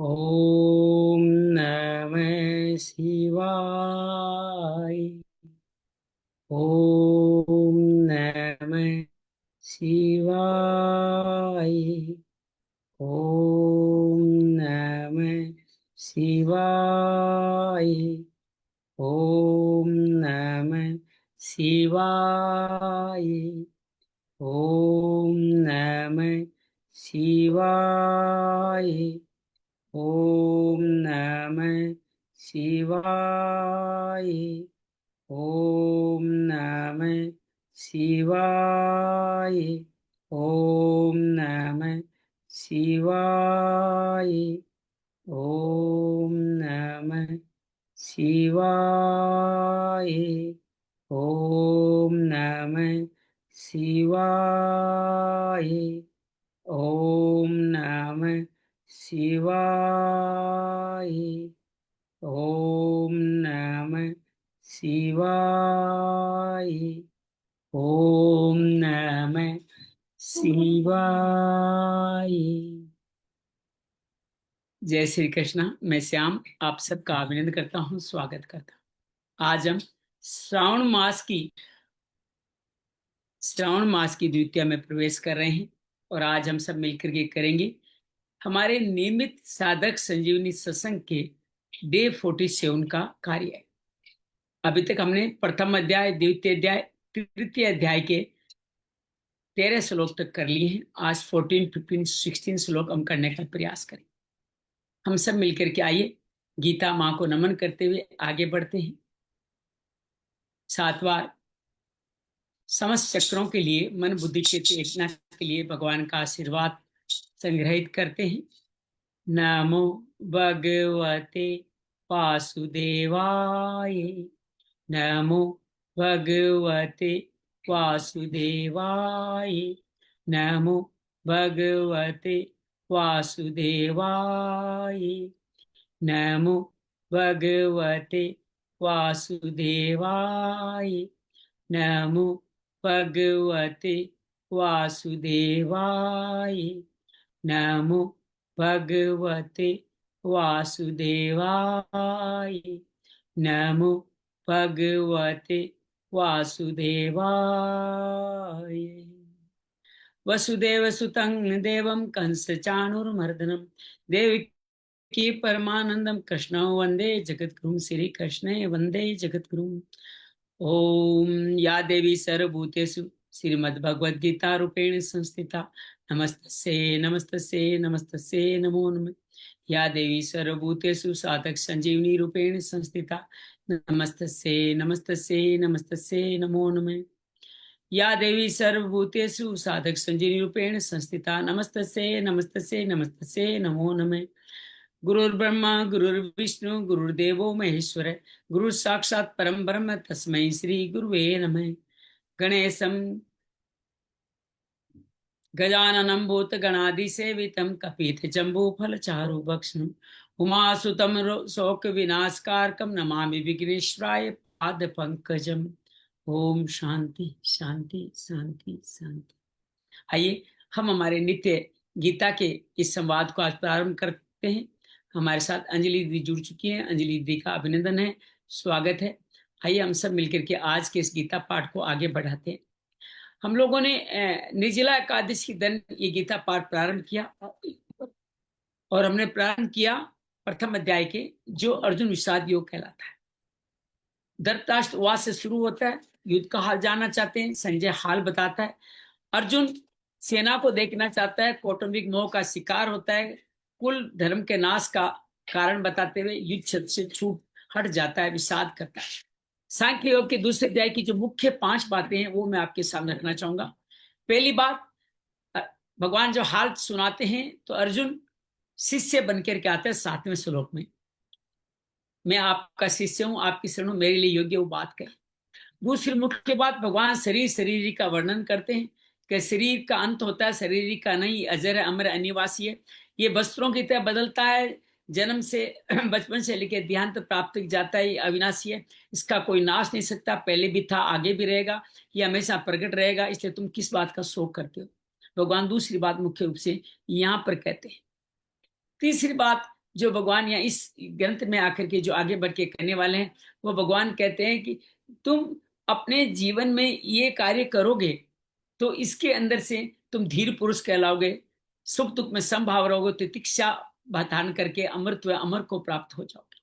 ओम नमः शिवाय। ओम नमः शिवाय। ओम नमः शिवाय। ओम नमः शिवाय। ओम नमः शिवाय। ओम नमः शिवाय। ओम नमः शिवाय। ओम नमः शिवाय। ओम नमः शिवाय। ओम नमः शिवाय। ओम नमः शिवाय। ओम नमः शिवाय। ओम नमः शिवाय। जय श्री कृष्ण। मैं श्याम आप सबका अभिनंदन करता हूँ, स्वागत करता हूँ। आज हम श्रावण मास की द्वितीया में प्रवेश कर रहे हैं और आज हम सब मिलकर के करेंगे हमारे नियमित साधक संजीवनी सत्संग के डे 47 का कार्य है। अभी तक हमने प्रथम अध्याय, द्वितीय अध्याय, तृतीय अध्याय के 13 श्लोक तक कर लिए हैं। आज 14, 15, 16 श्लोक हम करने का प्रयास करें। हम सब मिलकर के आइए गीता माँ को नमन करते हुए आगे बढ़ते हैं। 7 बार समस्त चक्रों के लिए, मन बुद्धि चित्त एकता के लिए भगवान का आशीर्वाद संग्रहित करते हैं। नमो भगवते वासुदेवाय। नमो भगवते वासुदेवाय। नमो भगवते वासुदेवाय। नमो भगवते वासुदेवाय। नमो भगवते वासुदेवाय। नमो भगवते वासुदेवाय। नमो भगवते वासुदेवाय। वसुदेव सुतं देवं कंस चाणूरमर्दनम देवकी परमानंदम कृष्ण वंदे जगद्गुरुं। श्री कृष्ण वंदे जगद्गुरुं। ओम या देवी सर्वभूतेषु श्रीमद्भगवद्गीता रूपेण संस्थिता नमस्तस्यै नमस्तस्यै नमस्तस्यै नमो नमः। या देवी सर्वभूतेषु साधक संजीवनी रूपेण संस्थिता नमस्तस्यै नमस्तस्यै नमस्तस्यै नमो नमः। या देवी सर्वभूतेषु साधक संजीवनी रूपेण संस्थिता नमस्तस्यै नमस्तस्यै नमस्तस्यै नमो नमः। गुरुर्ब्रह्मा गुरुर्विष्णु गुरुर्देवो महेश्वर गुरु साक्षात् परम ब्रह्म तस्मै श्री गुरुवे नमः। गणेशं गजाननं भूतगणादिसेवितं कपितजम्बूफलचारुभक्षणं उमासुतं शोकविनाशकारकं नमामि विघ्नेश्वराय पादपङ्कजम्। ओम शांति शांति शांति शांति। आइए हम हमारे नित्य गीता के इस संवाद को आज प्रारंभ करते हैं। हमारे साथ अंजलि दीदी जुड़ चुकी हैं। अंजलि दीदी का अभिनंदन है, स्वागत है। आइए हम सब मिलकर के आज के इस गीता पाठ को आगे बढ़ाते हैं। हम लोगों ने निर्जला एकादशी दिन ये गीता पाठ प्रारंभ किया और हमने प्रारंभ किया प्रथम अध्याय के, जो अर्जुन विषाद योग कहलाता है। धृतराष्ट्र वाद से शुरू होता है, युद्ध का हाल जानना चाहते हैं, संजय हाल बताता है। अर्जुन सेना को देखना चाहता है, कौटुंबिक मोह का शिकार होता है, कुल धर्म के नाश का कारण बताते हुए युद्ध क्षेत्र से छूट हट जाता है, विषाद करता है। सांख्य योग के दूसरे अध्याय की जो मुख्य 5 बातें हैं वो मैं आपके सामने रखना चाहूंगा। पहली बात, भगवान जो हाल सुनाते हैं तो अर्जुन शिष्य बनकर के आते हैं। 7वें श्लोक में, मैं आपका शिष्य हूं, आपकी शरणों मेरे लिए योग्य वो बात कही। दूसरी मुख्य बात, भगवान शरीर का वर्णन करते हैं कि शरीर का अंत होता है, शरीर का नहीं, अजर है, अमर, अनिवासी है। ये वस्त्रों की तरह बदलता है, जन्म से बचपन से लेकर देहांत प्राप्त जाता है, अविनाशी है, इसका कोई नाश नहीं सकता, पहले भी था आगे भी रहेगा, ये हमेशा प्रकट रहेगा, इसलिए तुम किस बात का शोक करते हो। भगवान दूसरी बात मुख्य रूप से यहाँ पर कहते हैं। तीसरी बात, जो भगवान यहाँ इस ग्रंथ में आकर के जो आगे बढ़ के करने वाले हैं, वो भगवान कहते हैं कि तुम अपने जीवन में ये कार्य करोगे तो इसके अंदर से तुम धीर पुरुष कहलाओगे, सुख दुख में समभाव रहोगे, तितिक्षा धारण करके अमृत व अमर को प्राप्त हो जाओगे।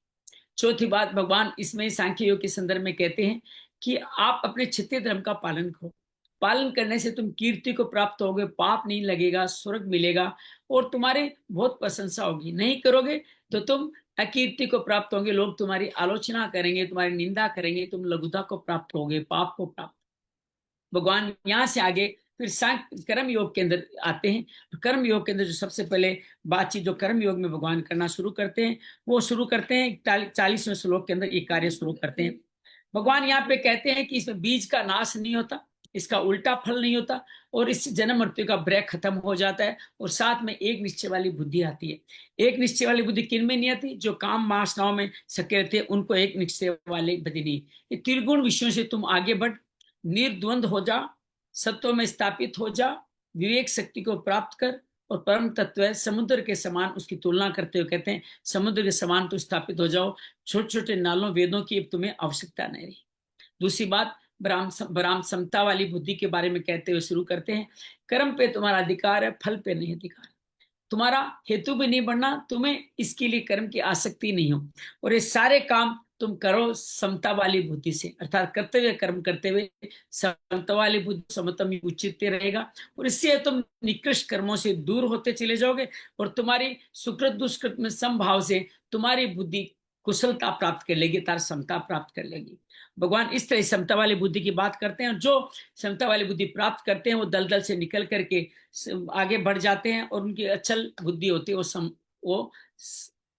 चौथी बात भगवान इसमें सांख्य योग के संदर्भ में कहते हैं कि आप अपने क्षत्रिय धर्म का पालन करो। पालन करने से तुम कीर्ति को प्राप्त होगे, पाप नहीं लगेगा, स्वर्ग मिलेगा और तुम्हारे बहुत प्रशंसा होगी। नहीं करोगे तो तुम अकीर्ति को प्राप्त होंगे, लोग तुम्हारी आलोचना करेंगे, तुम्हारी निंदा करेंगे, तुम लघुता को प्राप्त होगे, पाप को प्राप्त। भगवान यहाँ से आगे फिर कर्म योग के अंदर आते हैं। कर्म योग के अंदर जो सबसे पहले बातचीत जो कर्म योग में भगवान करना शुरू करते हैं, वो शुरू करते हैं 40वें श्लोक के अंदर ये कार्य शुरू करते हैं। भगवान यहाँ पे कहते हैं कि इसमें बीज का नाश नहीं होता, इसका उल्टा फल नहीं होता और इससे जन्म मृत्यु का ब्रेक खत्म हो जाता है और साथ में एक निश्चय वाली बुद्धि आती है। एक निश्चय वाली बुद्धि किन में नहीं आती? जो काम वासनाओं में सक्रिय रहते हैं उनको एक निश्चय वाली बुद्धि नहीं। ये त्रिगुण विषयों से तुम आगे बढ़, निर्द्वंद हो जा, सत्व में स्थापित हो जा, विवेक शक्ति को प्राप्त कर और परम तत्व है समुद्र के समान, उसकी तुलना करते हुए कहते हैं समुद्र के समान तो स्थापित हो जाओ, छोटे छोटे नालों वेदों की अब तुम्हें आवश्यकता नहीं रही। दूसरी बात ब्राह्म समता वाली बुद्धि के बारे में कहते हुए शुरू करते हैं, कर्म पे तुम्हारा अधिकार है, फल पे नहीं अधिकार। तुम्हारा हेतु भी नहीं बनना, तुम्हें इसके लिए कर्म की आसक्ति नहीं हो और ये सारे काम तुम करो समता वाली बुद्धि से, अर्थात कर्तव्य कर्म करते हुए समता वाली बुद्धि समतम उचित रहेगा और इससे तुम निकृष्ट कर्मों से दूर होते चले जाओगे और तुम्हारी सुकृत दुष्कृत में समभाव से तुम्हारी बुद्धि कुशलता प्राप्त कर लेगी, तार समता प्राप्त कर लेगी। भगवान इस तरह समता वाली बुद्धि की बात करते हैं और जो समता वाली बुद्धि प्राप्त करते हैं वो दलदल से निकल करके आगे बढ़ जाते हैं और उनकी अचल बुद्धि होती है, वो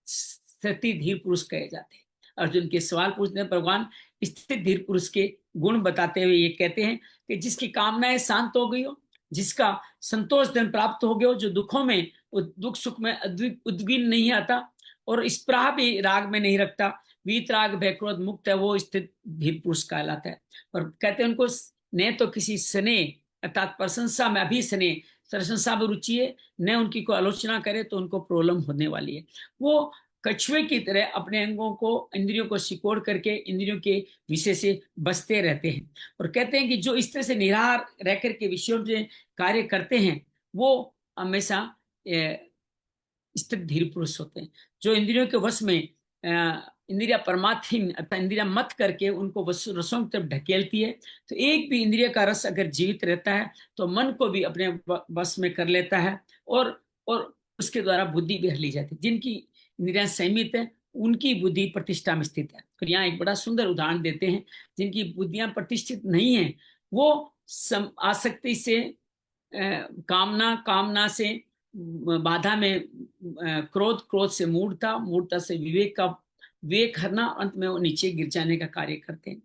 सती धीर पुरुष कहे जाते हैं। अर्जुन के सवाल पूछते हैं, भगवान स्थित धीर पुरुष के गुण बताते हुए ये कहते हैं कि जिसकी कामनाएं शांत हो गई हो, जिसका संतोष धन प्राप्त हो गया हो, जो दुखों में दुख सुख में उद्विग्न नहीं आता और स्पृहा भी राग में नहीं रखता, वीत राग भय क्रोध मुक्त है, वो स्थित धीर पुरुष कहलाता है। और कहते हैं उनको न तो किसी स्नेह अर्थात प्रशंसा में अभी स्नेह प्रशंसा में रुचि है, न उनकी कोई आलोचना करे तो उनको प्रॉब्लम होने वाली है। वो कछुए की तरह अपने अंगों को इंद्रियों को सिकोड़ करके इंद्रियों के विषय से बचते रहते हैं और कहते हैं कि जो इस तरह से निराहार रह करके विषयों में कार्य करते हैं वो हमेशा स्थित धीर पुरुष होते हैं। जो इंद्रियों के वश में इंद्रिया परमात्हीन अर्थात इंद्रिया मत करके उनको रसों की तरफ ढकेलती है, तो एक भी इंद्रिय का रस अगर जीवित रहता है तो मन को भी अपने वश में कर लेता है और उसके द्वारा बुद्धि भी हर ली जाती है। जिनकी इंद्रियां संयमित है उनकी बुद्धि प्रतिष्ठा में स्थित है। तो यहाँ एक बड़ा सुंदर उदाहरण देते हैं, जिनकी बुद्धियां प्रतिष्ठित नहीं है वो आसक्ति से कामना से बाधा में, क्रोध से मूढ़ता से विवेक हरना, अंत में वो नीचे गिर जाने का कार्य करते हैं।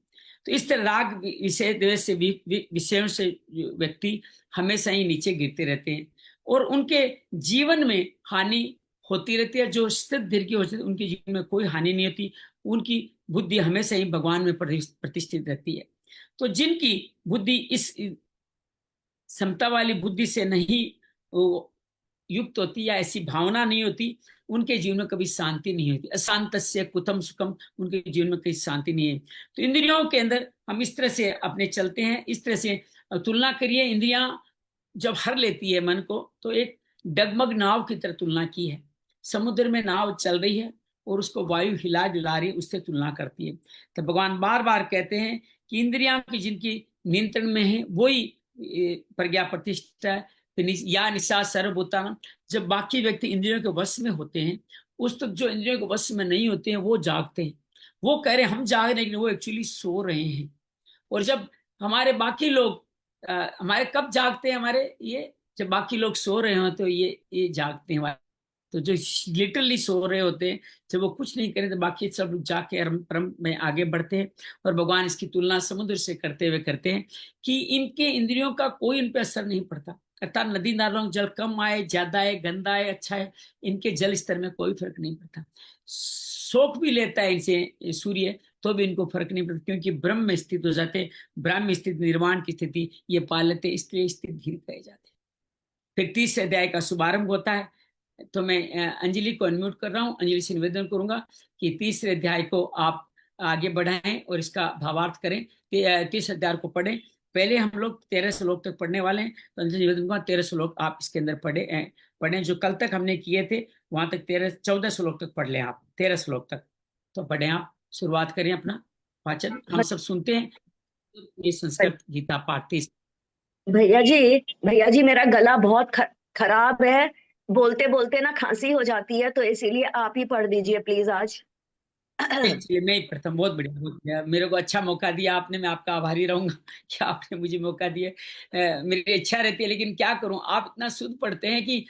तो इस तरह राग विषय द्वेष से विषयों से व्यक्ति हमेशा ही नीचे गिरते रहते हैं और उनके जीवन में हानि होती रहती है। जो स्थित धीर की होती है उनके जीवन में कोई हानि नहीं होती, उनकी बुद्धि हमेशा ही भगवान में प्रतिष्ठित रहती है। तो जिनकी बुद्धि इस समता वाली बुद्धि से नहीं युक्त होती या ऐसी भावना नहीं होती, उनके जीवन में कभी शांति नहीं होती। अशांतस्य कुतम सुखम, उनके जीवन में कहीं शांति नहीं है। तो इंद्रियों के अंदर हम इस तरह से अपने चलते हैं, इस तरह से तुलना करिए। इंद्रियां जब हर लेती है मन को तो एक डगमग नाव की तरह तुलना की है। समुद्र में नाव चल रही है और उसको वायु हिला डुला रही है, उससे तुलना करती है। तो भगवान बार बार कहते हैं कि इंद्रियां की जिनकी नियंत्रण में है वही प्रज्ञा प्रतिष्ठा है। या निशा सर्वभूतानां, जब बाकी व्यक्ति इंद्रियों के वश में होते हैं, उस तक जो इंद्रियों के वश में नहीं होते हैं वो जागते हैं। वो कह रहे हैं हम जाग रहे हैं, वो एक्चुअली सो रहे हैं। और जब हमारे बाकी लोग हमारे कब जागते हैं, हमारे ये जब बाकी लोग सो रहे हो तो ये जागते हैं। तो जो लिटरली सो रहे होते हैं, जब वो कुछ नहीं करें तो बाकी सब लोग जाके परम में आगे बढ़ते हैं। और भगवान इसकी तुलना समुद्र से करते हुए कहते हैं कि इनके इंद्रियों का कोई इन पर असर नहीं पड़ता, अर्थात नदी नालों जल कम आए, ज्यादा है, गंदा है, अच्छा है, इनके जल स्तर में कोई फर्क नहीं पड़ता। शोक भी लेता है इनसे सूर्य तो भी इनको फर्क नहीं पड़ता, क्योंकि ब्रह्म में स्थित हो जाते, ब्रह्म में स्थित निर्वाण की स्थिति ये पा लेते, इसलिए स्थित धीर कहे जाते। फिर 30 अध्याय का शुभारंभ होता है। तो मैं अंजलि को अनम्यूट कर रहा हूँ। अंजलि से निवेदन करूंगा कि तीसरे अध्याय को आप आगे बढ़ाएं और इसका भावार्थ करें। तीसरे अध्याय को पढ़ें। पहले हम लोग 13 श्लोक तक पढ़ने वाले हैं, तो अंजलि निवेदन करूंगा 13 श्लोक आप इसके अंदर पढ़ें। जो कल तक हमने किए थे वहां तक 14 श्लोक तक पढ़ लें आप, 13 श्लोक तक तो पढ़ें आप। शुरुआत करें अपना वाचन, हम सब सुनते हैं ये संस्कृत गीता पाठ। भैया जी, भैया जी मेरा गला बहुत खराब है। बोलते बोलते ना खांसी हो जाती है, तो इसीलिए आप ही पढ़ दीजिए प्लीज आज। चलिए मैं ही प्रथम, बहुत बढ़िया बहुत बढ़िया। मेरे को अच्छा मौका दिया आपने, मैं आपका आभारी रहूंगा कि आपने मुझे मौका दिया। मेरी इच्छा रहती है लेकिन क्या करूं, आप इतना शुद्ध पढ़ते हैं कि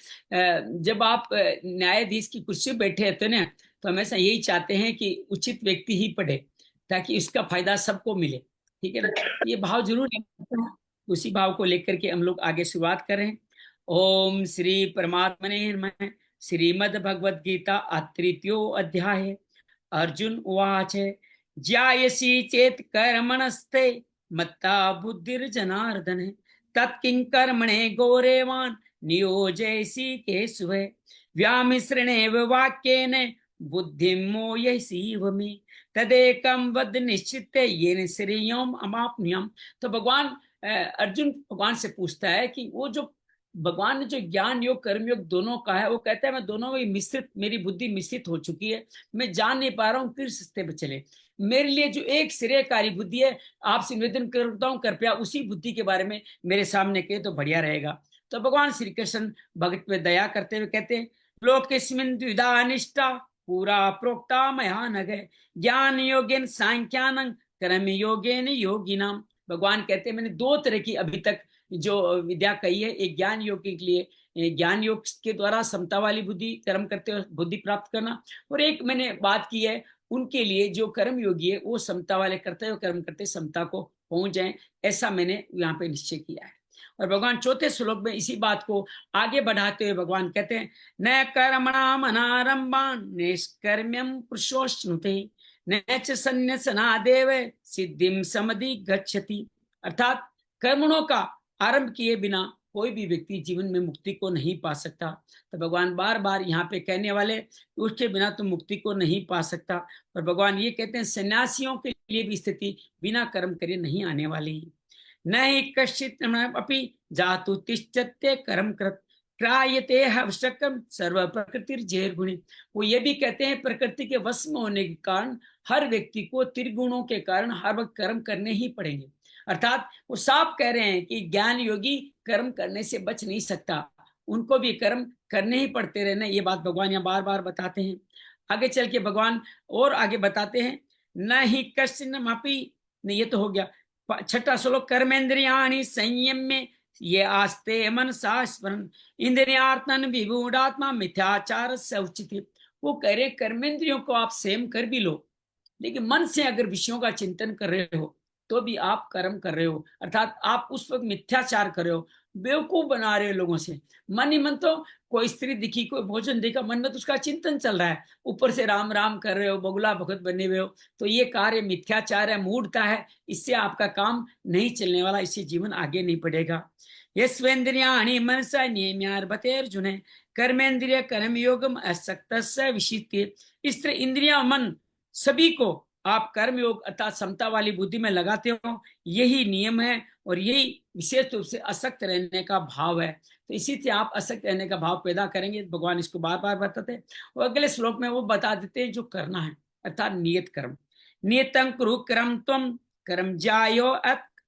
जब आप न्यायाधीश की कुर्सी पे बैठे रहते हैं ना, तो हमेशा यही चाहते हैं कि उचित व्यक्ति ही पढ़े ताकि इसका फायदा सबको मिले। ठीक है ना, ये भाव जरूर है। उसी भाव को लेकर के हम लोग आगे शुरुआत करें। ओम श्री परमात्मने नमः। श्रीमद् भगवद गीता तृतीयो अध्याय। अर्जुन उवाच ज्यायसि चेत् कर्मणस्ते मत्ता बुद्धिर्जनार्दन तत्किं कर्मणे गौरवान् नियोजयसि केशवे व्यामिश्रणेव वाक्येन बुद्धिं मोहयसीव मे तदेकं वद निश्चित्य येन श्रेयोम् अमाप्नुयाम्। तो भगवान अर्जुन भगवान से पूछता है कि वो जो भगवान ने जो ज्ञान योग कर्म योग दोनों का है, वो कहता है मैं दोनों में मिश्रित, मेरी बुद्धि मिश्रित हो चुकी है, मैं जान नहीं पा रहा हूँ किस रास्ते पे चले। मेरे लिए जो एक श्रेयकारी बुद्धि है, आपसे निवेदन करता हूँ कृपया उसी बुद्धि के बारे में मेरे सामने कहे तो बढ़िया रहेगा। तो भगवान श्री कृष्ण भक्त पे दया करते हुए कहते हैं लोकेस्मिन् द्विधा निष्ठा पूरा प्रोक्ता मया नघ ज्ञान योगेन सांख्यानं कर्म योगेन योगिनाम। भगवान कहते हैं मैंने दो तरह की अभी तक जो विद्या कही है, एक ज्ञान योग के लिए ज्ञान योग के द्वारा समता वाली बुद्धि कर्म करते हुए बुद्धि प्राप्त करना, और एक मैंने बात की है उनके लिए जो कर्म योगी है वो समता वाले करते हुए कर्म करते समता को पहुंच जाए, ऐसा मैंने यहाँ पे निश्चय किया है। और भगवान चौथे श्लोक में इसी बात को आगे बढ़ाते हुए भगवान कहते हैं न कर्मणाम अनारंभान निष्कर्म्यम पुरुषोष्णुते न च संन्यासनादेव सिद्धिम समधि गच्छति। अर्थात कर्मणों का आरंभ किए बिना कोई भी व्यक्ति जीवन में मुक्ति को नहीं पा सकता। तो भगवान बार बार यहाँ पे कहने वाले उसके बिना तो मुक्ति को नहीं पा सकता। और भगवान ये कहते हैं सन्यासियों के लिए भी स्थिति बिना कर्म करे नहीं आने वाली। न ही कश्चित अपि जातु तिष्ठत्य कर्म कृत क्रायते हवशकम सर्व प्रकृति गुणी। वो ये भी कहते हैं प्रकृति के वश में होने के कारण हर व्यक्ति को त्रिगुणों के कारण हर वक्त कर्म करने ही पड़ेंगे। अर्थात वो साफ कह रहे हैं कि ज्ञान योगी कर्म करने से बच नहीं सकता, उनको भी कर्म करने ही पड़ते रहना। ये बात भगवान यहाँ बार बार बताते हैं। आगे चल के भगवान और आगे बताते हैं न ही कश्चिन्नमपि, ये तो हो गया। छठा श्लोक कर्मेंद्रियाणि संयम्य ये आस्ते मनसा स्मरण इंद्रियार्थन विमूढ़ात्मा मिथ्याचार से उचित। वो कह रहे कर्मेंद्रियों को आप सेम कर भी लो, लेकिन मन से अगर विषयों का चिंतन कर रहे हो तो भी आप कर्म कर रहे हो, अर्थात आप उस वक्त मिथ्याचार कर रहे हो, बेवकूफ बना रहे हो लोगों से। मन ही मन तो कोई स्त्री दिखी, कोई भोजन देखा, मन में तो उसका चिंतन चल रहा है, ऊपर से राम राम कर रहे हो, बगुला भगत बने हुए हो। तो ये कार्य मिथ्याचार है, मूढ़ता है, इससे आपका काम नहीं चलने वाला, इससे जीवन आगे नहीं बढ़ेगा। यस्वेन्द्रियाणि मनसा नियम्यार्भते अर्जुन कर्मेंद्रिय कर्म योगम असक्त विशिष्य। इस तरह इंद्रिया मन सभी को आप कर्म योग अर्थात समता वाली बुद्धि में लगाते हो, यही नियम है और यही विशेष रूप से असक्त रहने का भाव है। तो इसी से आप असक्त रहने का भाव पैदा करेंगे। भगवान इसको बार बार बताते हैं और अगले श्लोक में वो बता देते हैं जो करना है, अर्थात नियत कर्म। नियतं कुरु कर्म त्वं कर्म ज्यायो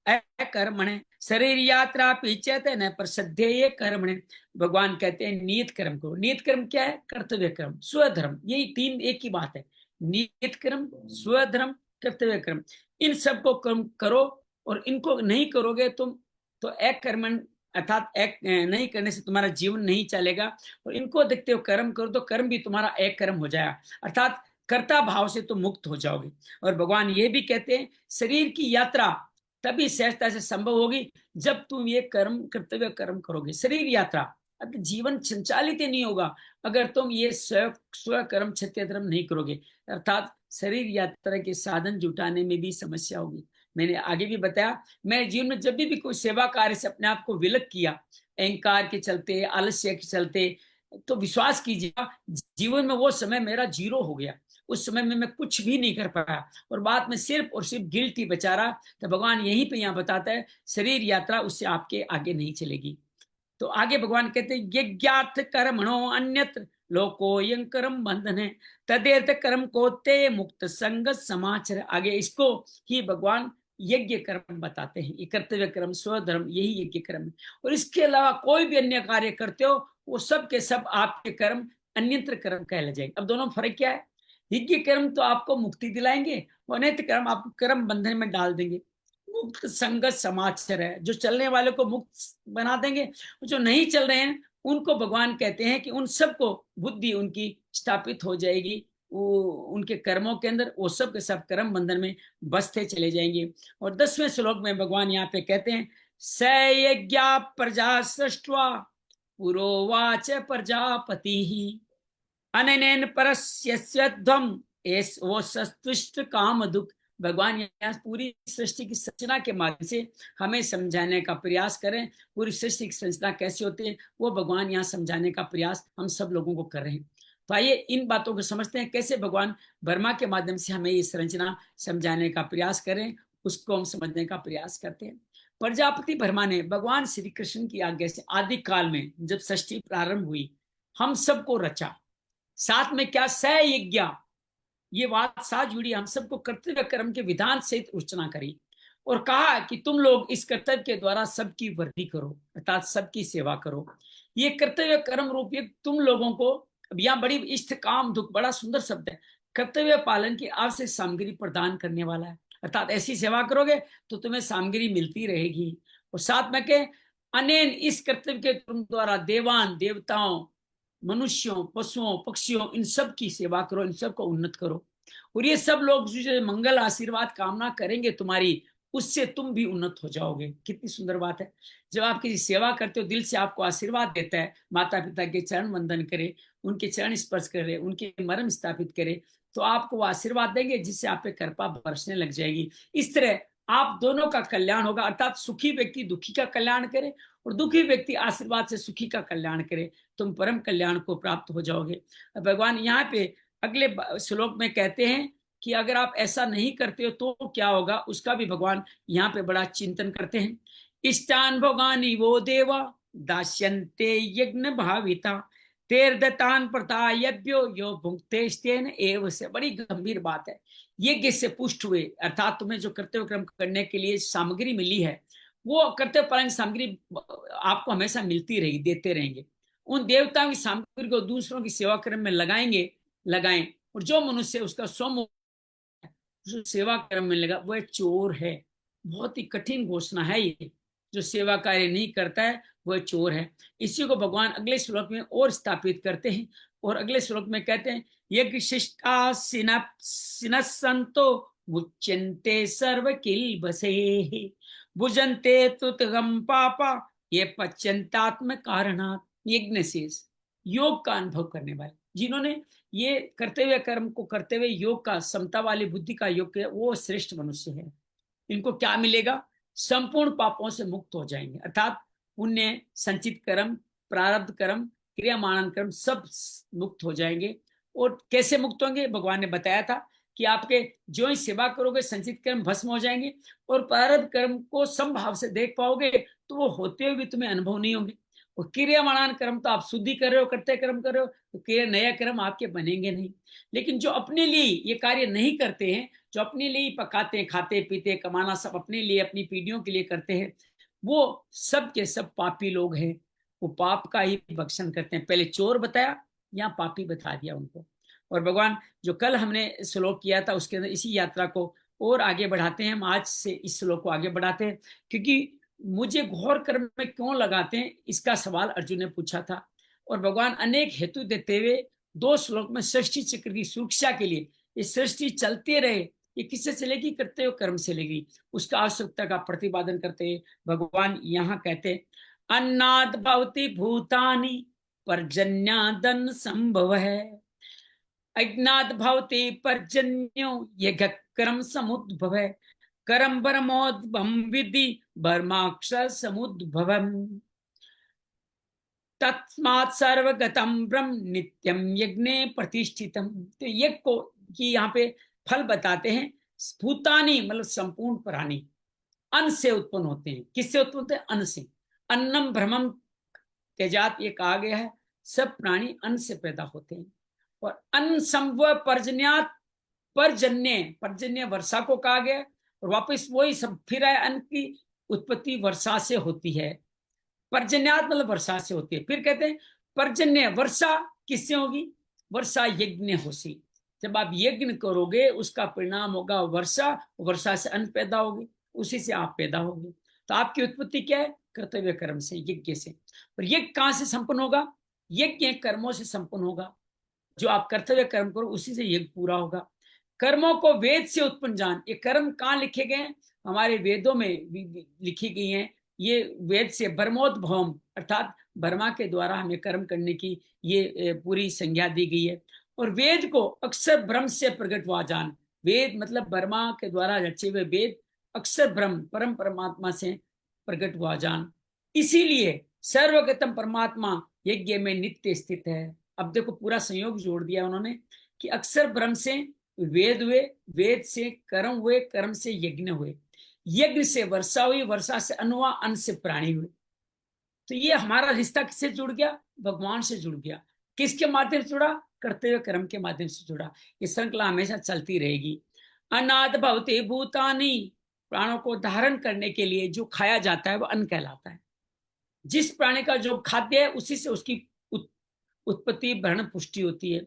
अकर्मणे शरीर यात्रा पीछे न प्रसिद्धेय कर्मणे। भगवान कहते हैं नियत कर्म करो। नियत कर्म क्या है? कर्तव्य कर्म, स्वधर्म, यही तीन एक ही बात है। नियत कर्म, स्वधर्म, कर्तव्य कर्म, इन सबको कर्म करो और इनको नहीं करोगे तुम तो एक कर्मण अर्थात एक नहीं करने से तुम्हारा जीवन नहीं चलेगा। और इनको देखते हो कर्म करो तो कर्म भी तुम्हारा एक कर्म हो जाएगा, अर्थात कर्ता भाव से तुम मुक्त हो जाओगे। और भगवान ये भी कहते हैं शरीर की यात्रा तभी सहजता से संभव होगी जब तुम ये कर्म कर्तव्य कर्म करोगे। शरीर यात्रा अब जीवन संचालित ही नहीं होगा अगर तुम ये स्व कर्म क्षत्रिय धर्म नहीं करोगे, अर्थात शरीर यात्रा के साधन जुटाने में भी समस्या होगी। मैंने आगे भी बताया, मैं जीवन में जब भी कोई सेवा कार्य से अपने आप को विलक किया, अहंकार के चलते, आलस्य के चलते, तो विश्वास कीजिएगा, जीवन में वो समय मेरा जीरो हो गया, उस समय में मैं कुछ भी नहीं कर पाया और बाद में सिर्फ और सिर्फ गिल्ट ही बचा रहा। तो भगवान यहीं पे यहाँ बताता है, शरीर यात्रा उससे आपके आगे नहीं चलेगी। तो आगे भगवान कहते हैं, यज्ञार्थ कर्मणो अन्यत्र लोकोयं कर्म बंधन है, तदेर्थ कर्म कोते मुक्त संग समाचर। आगे इसको ही भगवान यज्ञ कर्म बताते हैं, ये कर्तव्य कर्म, स्वधर्म, यही यज्ञ कर्म है। और इसके अलावा कोई भी अन्य कार्य करते हो वो सब के सब आपके कर्म अन्यत्र कर्म कहले जाएंगे। अब दोनों में फर्क क्या है? यज्ञ कर्म तो आपको मुक्ति दिलाएंगे, और अन्यत्र कर्म आपको कर्म बंधन में डाल देंगे। मुक्त संगत समाचार है, जो चलने वाले को मुक्त बना देंगे, जो नहीं चल रहे हैं उनको भगवान कहते हैं कि उन सबको बुद्धि उनकी स्थापित हो जाएगी, वो उनके कर्मों के अंदर वो सब के सब कर्म बंधन में बसते चले जाएंगे। और 10वें श्लोक में भगवान यहाँ पे कहते हैं, स यज्ञा प्रजा सृष्ट्वा पुरोवाच प्रजापति अननेन परस्य ध्वम एस वो सस्तुष्ट काम दुख। भगवान यहाँ पूरी सृष्टि की संरचना के माध्यम से हमें समझाने का प्रयास करें। पूरी सृष्टि की संरचना कैसे होती है वो भगवान यहाँ समझाने का प्रयास हम सब लोगों को कर रहे हैं। तो आइए इन बातों को समझते हैं, कैसे भगवान ब्रह्मा के माध्यम से हमें ये संरचना समझाने का प्रयास करें, उसको हम समझने का प्रयास करते हैं। प्रजापति ब्रह्मा ने भगवान श्री कृष्ण की आज्ञा से आदि काल में जब सृष्टि प्रारंभ हुई हम सबको रचा, साथ में क्या स यज्ञ, ये बात साथ जुड़ी, हम सबको कर्तव्य कर्म के विधान सहित रचना करी और कहा कि तुम लोग इस कर्तव्य के द्वारा सबकी वृद्धि करो, अर्थात सबकी सेवा करो। ये कर्तव्य कर्म रूप ये तुम लोगों को, अब यहाँ बड़ी इष्ट काम दुख, बड़ा सुंदर शब्द है, कर्तव्य पालन की आवश्यक सामग्री प्रदान करने वाला है। अर्थात ऐसी सेवा करोगे तो तुम्हें सामग्री मिलती रहेगी। और साथ में के अनेन, इस कर्तव्य के तुम द्वारा देवान देवताओं, मनुष्यों, पशुओं, पक्षियों, इन सब की सेवा करो, इन सब को उन्नत करो। और ये सब लोग जो मंगल आशीर्वाद कामना करेंगे तुम्हारी, उससे तुम भी उन्नत हो जाओगे। कितनी सुंदर बात है। जब आप किसी सेवा करते हो, दिल से आपको आशीर्वाद देता है, माता पिता के चरण वंदन करे, उनके चरण स्पर्श करे, उनके मर्म स्थापित करे, तो आपको वो आशीर्वाद देंगे जिससे आप पे कृपा बरसने लग जाएगी। इस तरह आप दोनों का कल्याण होगा, अर्थात सुखी व्यक्ति दुखी का कल्याण करे और दुखी व्यक्ति आशीर्वाद से सुखी का कल्याण करे, तुम परम कल्याण को प्राप्त हो जाओगे। भगवान यहाँ पे अगले श्लोक में कहते हैं कि अगर आप ऐसा नहीं करते हो तो क्या होगा, उसका भी भगवान यहाँ पे बड़ा चिंतन करते हैं। इष्टान भोगानी वो देवा दास्यन्ते यज्ञ भाविता तेर्दतान प्रतायभ्यो यो भुक्ते स्तेन एव से। बड़ी गंभीर बात है। यज्ञ से पुष्ट हुए, अर्थात तुम्हें जो कर्तव्य कर्म करने के लिए सामग्री मिली है, वो कर्तव्य पालन सामग्री आपको हमेशा मिलती रहेगी, देते रहेंगे। उन देवताओं की सामग्री को दूसरों की सेवा कर्म में लगाएं। और जो मनुष्य उसका सेवा कर्म में लगा वह चोर है। बहुत ही कठिन घोषणा है ये, जो सेवा कार्य नहीं करता है वह चोर है। इसी को भगवान अगले श्लोक में और स्थापित करते हैं और अगले श्लोक में कहते हैं, यज्ञ शिष्टा सिनसंतो मुच्यन्ते सर्व किल बसे भुजन्ते तुतगम पापा ये पच्यंतात्म कारणात्। यज्ञ शेष, योग का अनुभव करने वाले, जिन्होंने ये कर्तव्य कर्म को करते हुए योग का, समता वाली बुद्धि का योग किया, वो श्रेष्ठ मनुष्य है। इनको क्या मिलेगा? संपूर्ण पापों से मुक्त हो जाएंगे, अर्थात पुण्य, संचित कर्म, प्रारब्ध कर्म, क्रियामाणन कर्म सब मुक्त हो जाएंगे। और कैसे मुक्त होंगे? भगवान ने बताया था कि आपके जो ही सेवा करोगे संचित कर्म भस्म हो जाएंगे और प्रारब्ध कर्म को समभाव से देख पाओगे, तो वो होते हुए भी तुम्हें अनुभव नहीं होंगे। और क्रियामाणन कर्म तो आप शुद्धि कर रहे हो, करते कर्म कर रहे हो, तो नया कर्म आपके बनेंगे नहीं। लेकिन जो अपने लिए ये कार्य नहीं करते हैं, जो अपने लिए पकाते खाते पीते कमाना सब अपने लिए, अपनी पीढ़ियों के लिए करते हैं, वो सब के सब पापी लोग हैं। वो पाप का ही भक्षण करते हैं। पहले चोर बताया, यहाँ पापी बता दिया उनको। और भगवान जो कल हमने श्लोक किया था उसके अंदर इसी यात्रा को और आगे बढ़ाते हैं। हम आज से इस श्लोक को आगे बढ़ाते हैं, क्योंकि मुझे घोर कर्म में क्यों लगाते हैं, इसका सवाल अर्जुन ने पूछा था। और भगवान अनेक हेतु देते हुए 2 श्लोक में सृष्टि चक्र की सुरक्षा के लिए, ये सृष्टि चलते रहे, ये किससे चलेगी? कर्तव्य कर्म से चलेगी, उसका आवश्यकता का प्रतिपादन करते हैं। भगवान यहाँ कहते हैं, अन्नाद भवति भूतानि पर्जन्यादन संभव है, अज्ञात भवति पर्जन्यो यज्ञ कर्म समुद्भव है, करम परमोद्भवम विधि बर्माक्षर समुद्भवम। तस्मात् सर्वगतम ब्रह्म नित्यम यज्ञे प्रतिष्ठितम। तो यज्ञ को कि यहाँ पे फल बताते हैं। भूतानी मतलब संपूर्ण प्राणी अन्न से उत्पन्न होते हैं। किससे उत्पन्न होते हैं? अन्न से। अन्नम ब्रह्मम तेजात, ये कहा गया है सब प्राणी अन्न से पैदा होते हैं। और अन्न संभव पर्जन्यात, पर्जन्य, पर्जन्य वर्षा को कहा गया। और वापस वही सब फिर है, अन्न की उत्पत्ति वर्षा से होती है। पर्जन्यात मतलब वर्षा से होती है। फिर कहते हैं पर्जन्य वर्षा किससे होगी? वर्षा यज्ञ होसी। जब आप यज्ञ करोगे उसका परिणाम होगा वर्षा, वर्षा से अन्न पैदा होगी, उसी से आप पैदा होगे। तो आपकी उत्पत्ति क्या है? कर्तव्य कर्म से, यज्ञ से। और यज्ञ कहां से संपन्न होगा? यज्ञ कर्मों से संपन्न होगा। जो आप कर्तव्य कर्म करो उसी से यज्ञ पूरा होगा। कर्मों को वेद से उत्पन्न जान, ये कर्म कहाँ लिखे गए हैं? हमारे वेदों में लिखी गई हैं। ये वेद से ब्रह्मोद्भवम, अर्थात ब्रह्मा के द्वारा हमें कर्म करने की ये पूरी संज्ञा दी गई है। और वेद को अक्षर ब्रह्म से प्रकट हुआ जान। वेद मतलब ब्रह्मा के द्वारा रचे हुए वेद अक्षर ब्रह्म परम परमात्मा से प्रकट हुआ जान। इसीलिए सर्वगतम परमात्मा यज्ञ में नित्य स्थित है। अब देखो पूरा संयोग जोड़ दिया उन्होंने कि अक्षर ब्रह्म से वेद हुए, वेद से कर्म हुए, कर्म से यज्ञ हुए, यज्ञ से वर्षा हुई, वर्षा से अन्न हुआ, अन्न से प्राणी हुए। तो ये हमारा रिश्ता किससे जुड़ गया? भगवान से जुड़ गया। किसके माध्यम से जुड़ा? कर्तव्य कर्म के माध्यम से जुड़ा। ये श्रृंखला हमेशा चलती रहेगी। अनाद भवते भूतानी, प्राणों को धारण करने के लिए जो खाया जाता है वो अन्न कहलाता है। जिस प्राणी का जो खाद्य है उसी से उसकी उत्पत्ति भरण पुष्टि होती है।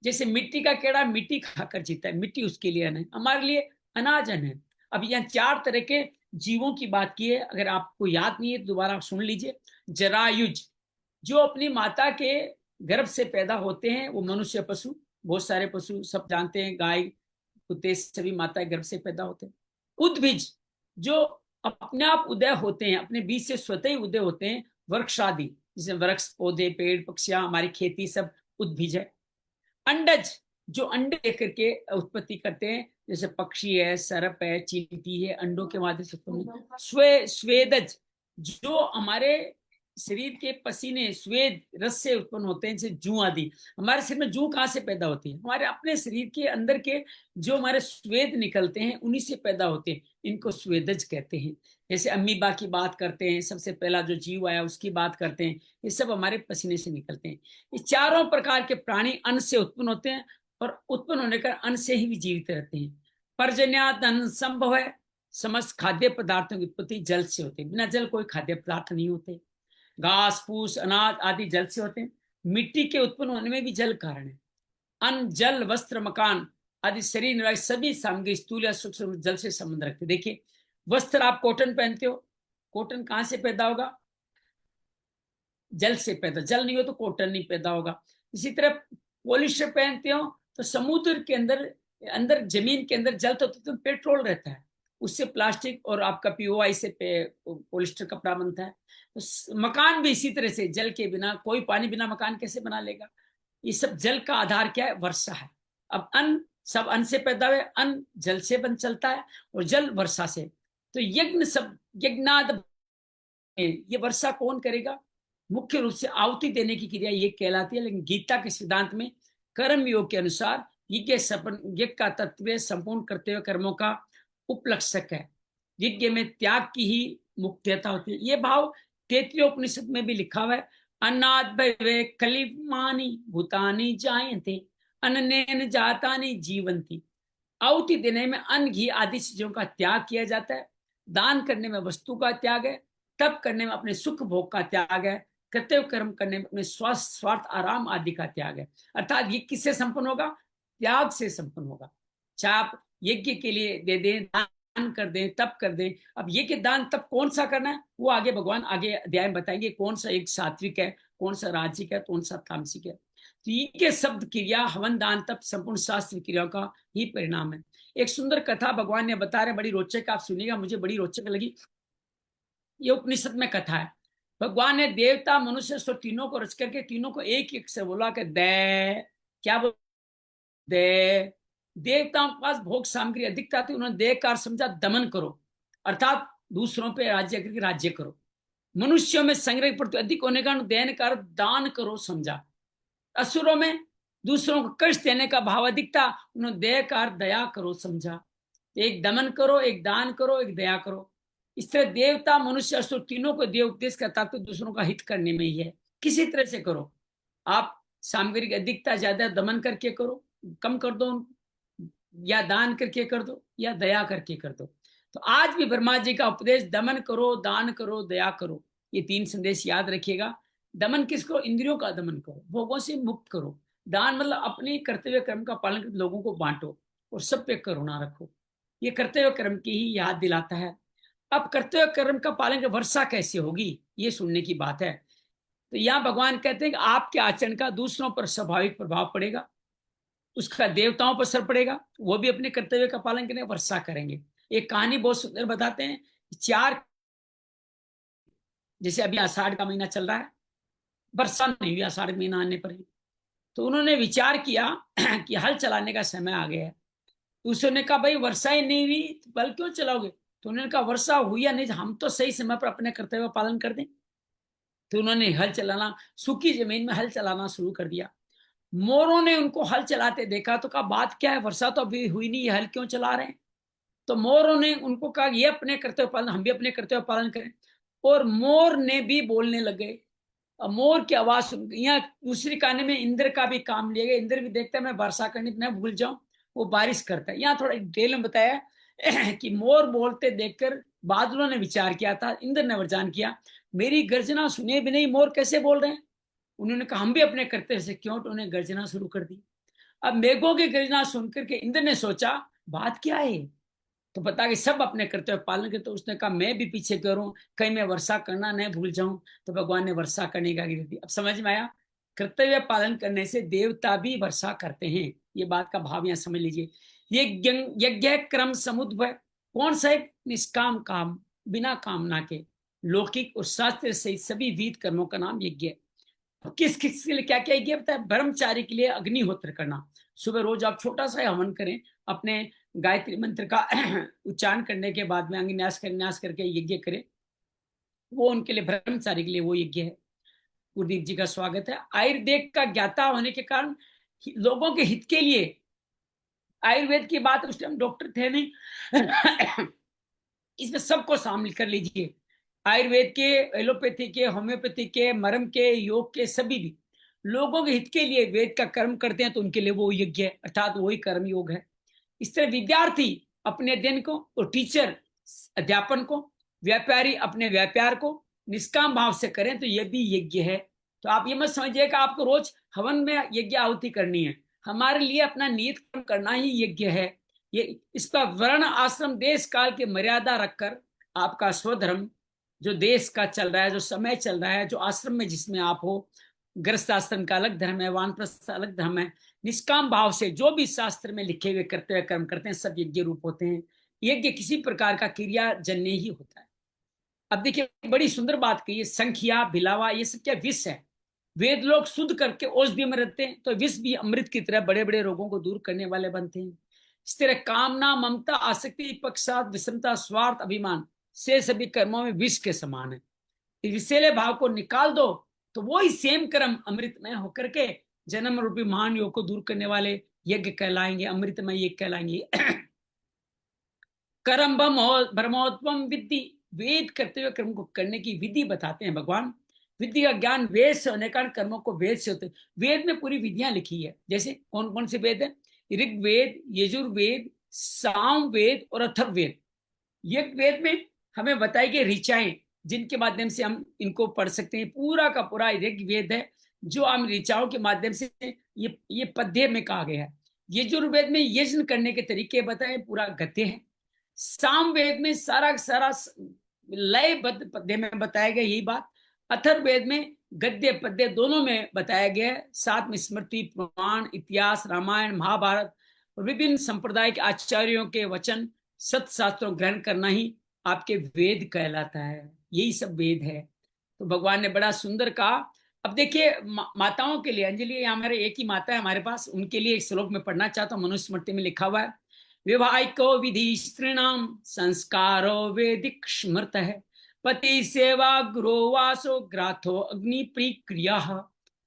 जैसे मिट्टी का कीड़ा मिट्टी खाकर जीता है, मिट्टी उसके लिए अन्न है, हमारे लिए अनाज अन्न है। अब यहाँ 4 तरह के जीवों की बात की है, अगर आपको याद नहीं है तो दोबारा सुन लीजिए। जरायुज, जो अपनी माता के गर्भ से पैदा होते हैं, वो मनुष्य, पशु, बहुत सारे पशु सब जानते हैं, गाय कुत्ते सभी माता के गर्भ से पैदा होते हैं। उद्भिज, जो अपने आप उदय होते हैं, अपने बीज से स्वतः ही उदय होते हैं। वृक्ष आदि, जैसे वृक्ष, पौधे, पेड़, पक्षियां, हमारी खेती सब उद्भिज है। अंडज, जो अंडे लेकर के उत्पत्ति करते हैं, जैसे पक्षी है, सर्प है, चींटी है, अंडों के माध्यम से उत्पन्न। स्वेदज, जो हमारे शरीर के पसीने स्वेद रस से उत्पन्न होते हैं, जैसे जू आदि। हमारे शरीर में जू कहाँ से पैदा होती है? हमारे अपने शरीर के अंदर के जो हमारे स्वेद निकलते हैं उन्हीं से पैदा होते हैं, इनको स्वेदज कहते हैं। जैसे अमीबा की बात करते हैं, सबसे पहला जो जीव आया उसकी बात करते हैं, ये सब हमारे पसीने से निकलते हैं। ये चारों प्रकार के प्राणी अन्न से उत्पन्न होते हैं और उत्पन्न होने का अन्न से ही भी जीवित रहते हैं। पर्जन्यात अन्न संभव है, समस्त खाद्य पदार्थों की उत्पत्ति जल से होती है। बिना जल कोई खाद्य पदार्थ नहीं होते। घास फूस अनाज आदि जल से होते हैं। मिट्टी के उत्पन्न होने में भी जल कारण है। अन्न, जल, वस्त्र, मकान आदि शरीर निवास सभी सामग्री स्थूल या सूक्ष्म जल से संबंध रखते। देखिए वस्त्र, आप कॉटन पहनते हो, कॉटन कहाँ से पैदा होगा? जल से पैदा। जल नहीं हो तो कॉटन नहीं पैदा होगा। इसी तरह पॉलिस्टर पहनते हो तो समुद्र के अंदर अंदर जमीन के अंदर जल तो पेट्रोल रहता है, उससे प्लास्टिक और आपका पीओआई से पॉलिस्टर कपड़ा बनता है। तो मकान भी इसी तरह से, जल के बिना, कोई पानी बिना मकान कैसे बना लेगा? ये सब जल का आधार क्या है? वर्षा है। अब अन्न, सब अन्न से पैदा हुए, अन्न जल से बन चलता है और जल वर्षा से। तो यज्ञ, सब यज्ञनाद, ये वर्षा कौन करेगा? मुख्य रूप से आहुति देने की क्रिया ये कहलाती है। लेकिन गीता के सिद्धांत में कर्म योग के अनुसार यज्ञ का तत्व संपूर्ण कर्तव्य कर्मों का उपलक्षक है। यज्ञ में त्याग की ही मुक्तता होती है। ये भाव तैत्तिरीयोपनिषद में भी लिखा हुआ है। अन्नाद भवे कलिमानी भूतानी जायन्ते अन्नेन जातानि जीवंती। आहुति देने में अन्न, घी आदि चीजों का त्याग किया जाता है। दान करने में वस्तु का त्याग है। तप करने में अपने सुख भोग का त्याग है। कर्तव्य कर्म करने में अपने स्वार्थ आराम आदि का त्याग है। अर्थात ये किससे संपन्न होगा? त्याग से संपन्न होगा। चाहे आप यज्ञ के लिए दे दें, दान कर दें, तप कर दें। अब यज्ञ दान तप कौन सा करना है वो आगे भगवान आगे अध्याय में बताएंगे, कौन सा एक सात्विक है, कौन सा राजसिक है, कौन सा तामसिक है। तो ये शब्द क्रिया, हवन, दान, तप संपूर्ण शास्त्र क्रियाओं का ही परिणाम है। एक सुंदर कथा भगवान ने बता रहे, बड़ी रोचक, आप सुनिएगा, मुझे बड़ी रोचक लगी। ये उपनिषद में कथा है। भगवान ने देवता, मनुष्य, सो तीनों को रच करके तीनों को एक एक से बोला कि दे, क्या बोल, दे। देवताओं के पास भोग सामग्री अधिकता थी, उन्होंने देह का समझा दमन करो, अर्थात दूसरों पे राज्य करके राज्य करो। मनुष्यों में संग्रह प्रति अधिक होने का देन कर दान करो समझा। असुरों में दूसरों को कष्ट देने का भाव अधिक था, उन्होंने दया कर दया करो समझा। एक दमन करो, एक दान करो, एक दया करो। इस तरह देवता मनुष्य असुर तीनों को देव उपदेश का तात्पर्य दूसरों का हित करने में ही है। किसी तरह से करो, आप सामग्री अधिकता ज्यादा दमन करके करो, कम कर दो उनको, या दान करके कर दो, या दया करके कर दो। तो आज भी ब्रह्मा जी का उपदेश दमन करो, दान करो, दया करो, ये 3 संदेश याद रखिएगा। दमन किसको? इंद्रियों का दमन करो, भोगों से मुक्त करो। दान मतलब अपने कर्तव्य कर्म का पालन कर लोगों को बांटो, और सब पे करुणा रखो। ये कर्तव्य कर्म की ही याद दिलाता है। अब कर्तव्य कर्म का पालन कर वर्षा कैसे होगी, ये सुनने की बात है। तो यहाँ भगवान कहते हैं कि आपके आचरण का दूसरों पर स्वाभाविक प्रभाव पड़ेगा, उसका देवताओं पर असर पड़ेगा, वो भी अपने कर्तव्य का पालन करेंगे, वर्षा करेंगे। एक कहानी बहुत सुंदर बताते हैं। 4, जैसे अभी आषाढ़ का महीना चल रहा है, वर्षा नहीं हुई आषाढ़ महीना आने पर ही, तो उन्होंने विचार किया कि हल चलाने का समय आ गया है। तो उसने कहा भाई वर्षा ही नहीं हुई तो बल क्यों चलाओगे? तो उन्होंने कहा वर्षा हुई या नहीं, हम तो सही समय पर अपने कर्तव्य का पालन कर दें। तो उन्होंने हल चलाना, सूखी जमीन में हल चलाना शुरू कर दिया। मोरों ने उनको हल चलाते देखा तो कहा बात क्या है, वर्षा तो अभी हुई नहीं, हल क्यों चला रहे हैं? तो मोरों ने उनको कहा ये अपने कर्तव्य पालन, हम भी अपने कर्तव्य पालन करें। और मोर ने भी बोलने लगे। अब मोर की आवाज सुन, यहाँ दूसरी कहानी में इंद्र का भी काम लिया गया। इंद्र भी देखता है मैं वर्षा करनी तो मैं भूल जाऊं, वो बारिश करता है। यहाँ थोड़ा डिटेल में बताया कि मोर बोलते देखकर बादलों ने विचार किया था, इंद्र ने वरदान किया मेरी गर्जना सुने भी नहीं मोर कैसे बोल रहे हैं। उन्होंने कहा हम भी अपने कर्तव्य से क्यों, तो उन्हें गर्जना शुरू कर दी। अब मेघों की गर्जना सुनकर के इंद्र ने सोचा बात क्या है, तो पता कि सब अपने कर्तव्य पालन करते। तो उसने कहा मैं भी पीछे करूं, कहीं मैं वर्षा करना नहीं भूल जाऊं। तो भगवान ने वर्षा करने का आज्ञा दी। अब समझ में आया, कर्तव्य पालन करने से देवता भी वर्षा करते हैं। ये बात का भाव यहाँ समझ लीजिए। ये यज्ञ क्रम समुद्भव, कौन सा एक निष्काम काम, बिना कामना के, लौकिक और शास्त्र सहित सभी विध कर्मों का नाम यज्ञ है। किस किस के लिए क्या क्या यज्ञ बताया? ब्रह्मचारी के लिए अग्निहोत्र करना, सुबह रोज आप छोटा सा हवन करें, अपने गायत्री मंत्र का उच्चारण करने के बाद में अंगन्यास करके यज्ञ करें, वो उनके लिए, ब्रह्मचारी के लिए वो यज्ञ है। गुरुदीप जी का स्वागत है। आयुर्वेद का ज्ञाता होने के कारण लोगों के हित के लिए, आयुर्वेद की बात उस टाइम डॉक्टर थे नहीं इसमें सबको शामिल कर लीजिए, आयुर्वेद के, एलोपैथी के, होम्योपैथी के, मरम के, योग के, सभी भी लोगों के हित के लिए वेद का कर्म करते हैं, तो उनके लिए वो यज्ञ है, अर्थात वही कर्म योग है। इस तरह विद्यार्थी अपने अध्ययन को, और टीचर अध्यापन को, व्यापारी अपने व्यापार को निष्काम भाव से करें, तो यह भी यज्ञ है। तो आप ये मत समझिए कि आपको रोज हवन में यज्ञ आहुति करनी है, हमारे लिए अपना नियत कर्म करना ही यज्ञ है। ये इसका वर्ण आश्रम देश काल के मर्यादा रखकर आपका स्वधर्म जो देश का चल रहा है, जो समय चल रहा है, जो आश्रम में जिसमें आप हो, गृहस्थ आश्रम का अलग धर्म है, वानप्रस्थ अलग धर्म है, निष्काम भाव से जो भी शास्त्र में लिखे हुए कर्तव्य कर्म करते हैं सब यज्ञ रूप होते हैं। यज्ञ किसी प्रकार का क्रिया जन्य ही होता है। अब देखिए बड़ी सुंदर बात कही है, संख्या भिलावा ये सब क्या विष है। वेद लोग शुद्ध करके औषधि में रहते हैं, तो विष भी अमृत की तरह बड़े बड़े रोगों को दूर करने वाले बनते हैं। इस तरह कामना, ममता, आसक्ति, पक्षपात, विषमता, स्वार्थ, अभिमान से सभी कर्मों में विष के समान है। विषैले भाव को निकाल दो तो वो ही सेम कर्म अमृतमय होकर के जन्म रूपी महान योग को दूर करने वाले यज्ञ कहलाएंगे, अमृतमय यज्ञ कहलाएंगे। कर्म ब्रह्मोत्तम विद्धि, वेद कर्तव्य कर्म को करने की विधि बताते हैं भगवान। विधि का ज्ञान वेद से होने कारण कर्मों को वेद से होते। वेद में पूरी विधियां लिखी है, जैसे कौन कौन से वेद है? ऋग्वेद, यजुर्वेद, सामवेद और अथर्ववेद। ये वेद में हमें बताई गई ऋचाएं, जिनके माध्यम से हम इनको पढ़ सकते हैं। पूरा का पूरा ऋग्वेद है, जो हम ऋचाओं के माध्यम से ये पद्य में कहा गया है। यजुर्वेद में यज्ञ करने के तरीके बताए, पूरा गद्य है। सामवेद में सारा सारा लयबद्ध पद्य में बताया गया यही बात। अथर्ववेद में गद्य पद्य दोनों में बताया गया है। साथ में स्मृति, पुराण, इतिहास, रामायण, महाभारत और विभिन्न संप्रदाय के आचार्यों के वचन, सत्शास्त्रों ग्रहण करना ही आपके वेद कहलाता है। यही सब वेद है। तो भगवान ने बड़ा सुंदर कहा। अब देखिए माताओं के लिए, अंजलि हमारे एक ही माता है हमारे पास, उनके लिए एक श्लोक में पढ़ना चाहता हूँ। मनुस्मृति में लिखा हुआ है, विवाहिको विधि स्त्रीणाम संस्कारो वेदिक स्मृत है, पति सेवा गृह वासो ग्राथो अग्नि प्रिक्रिया।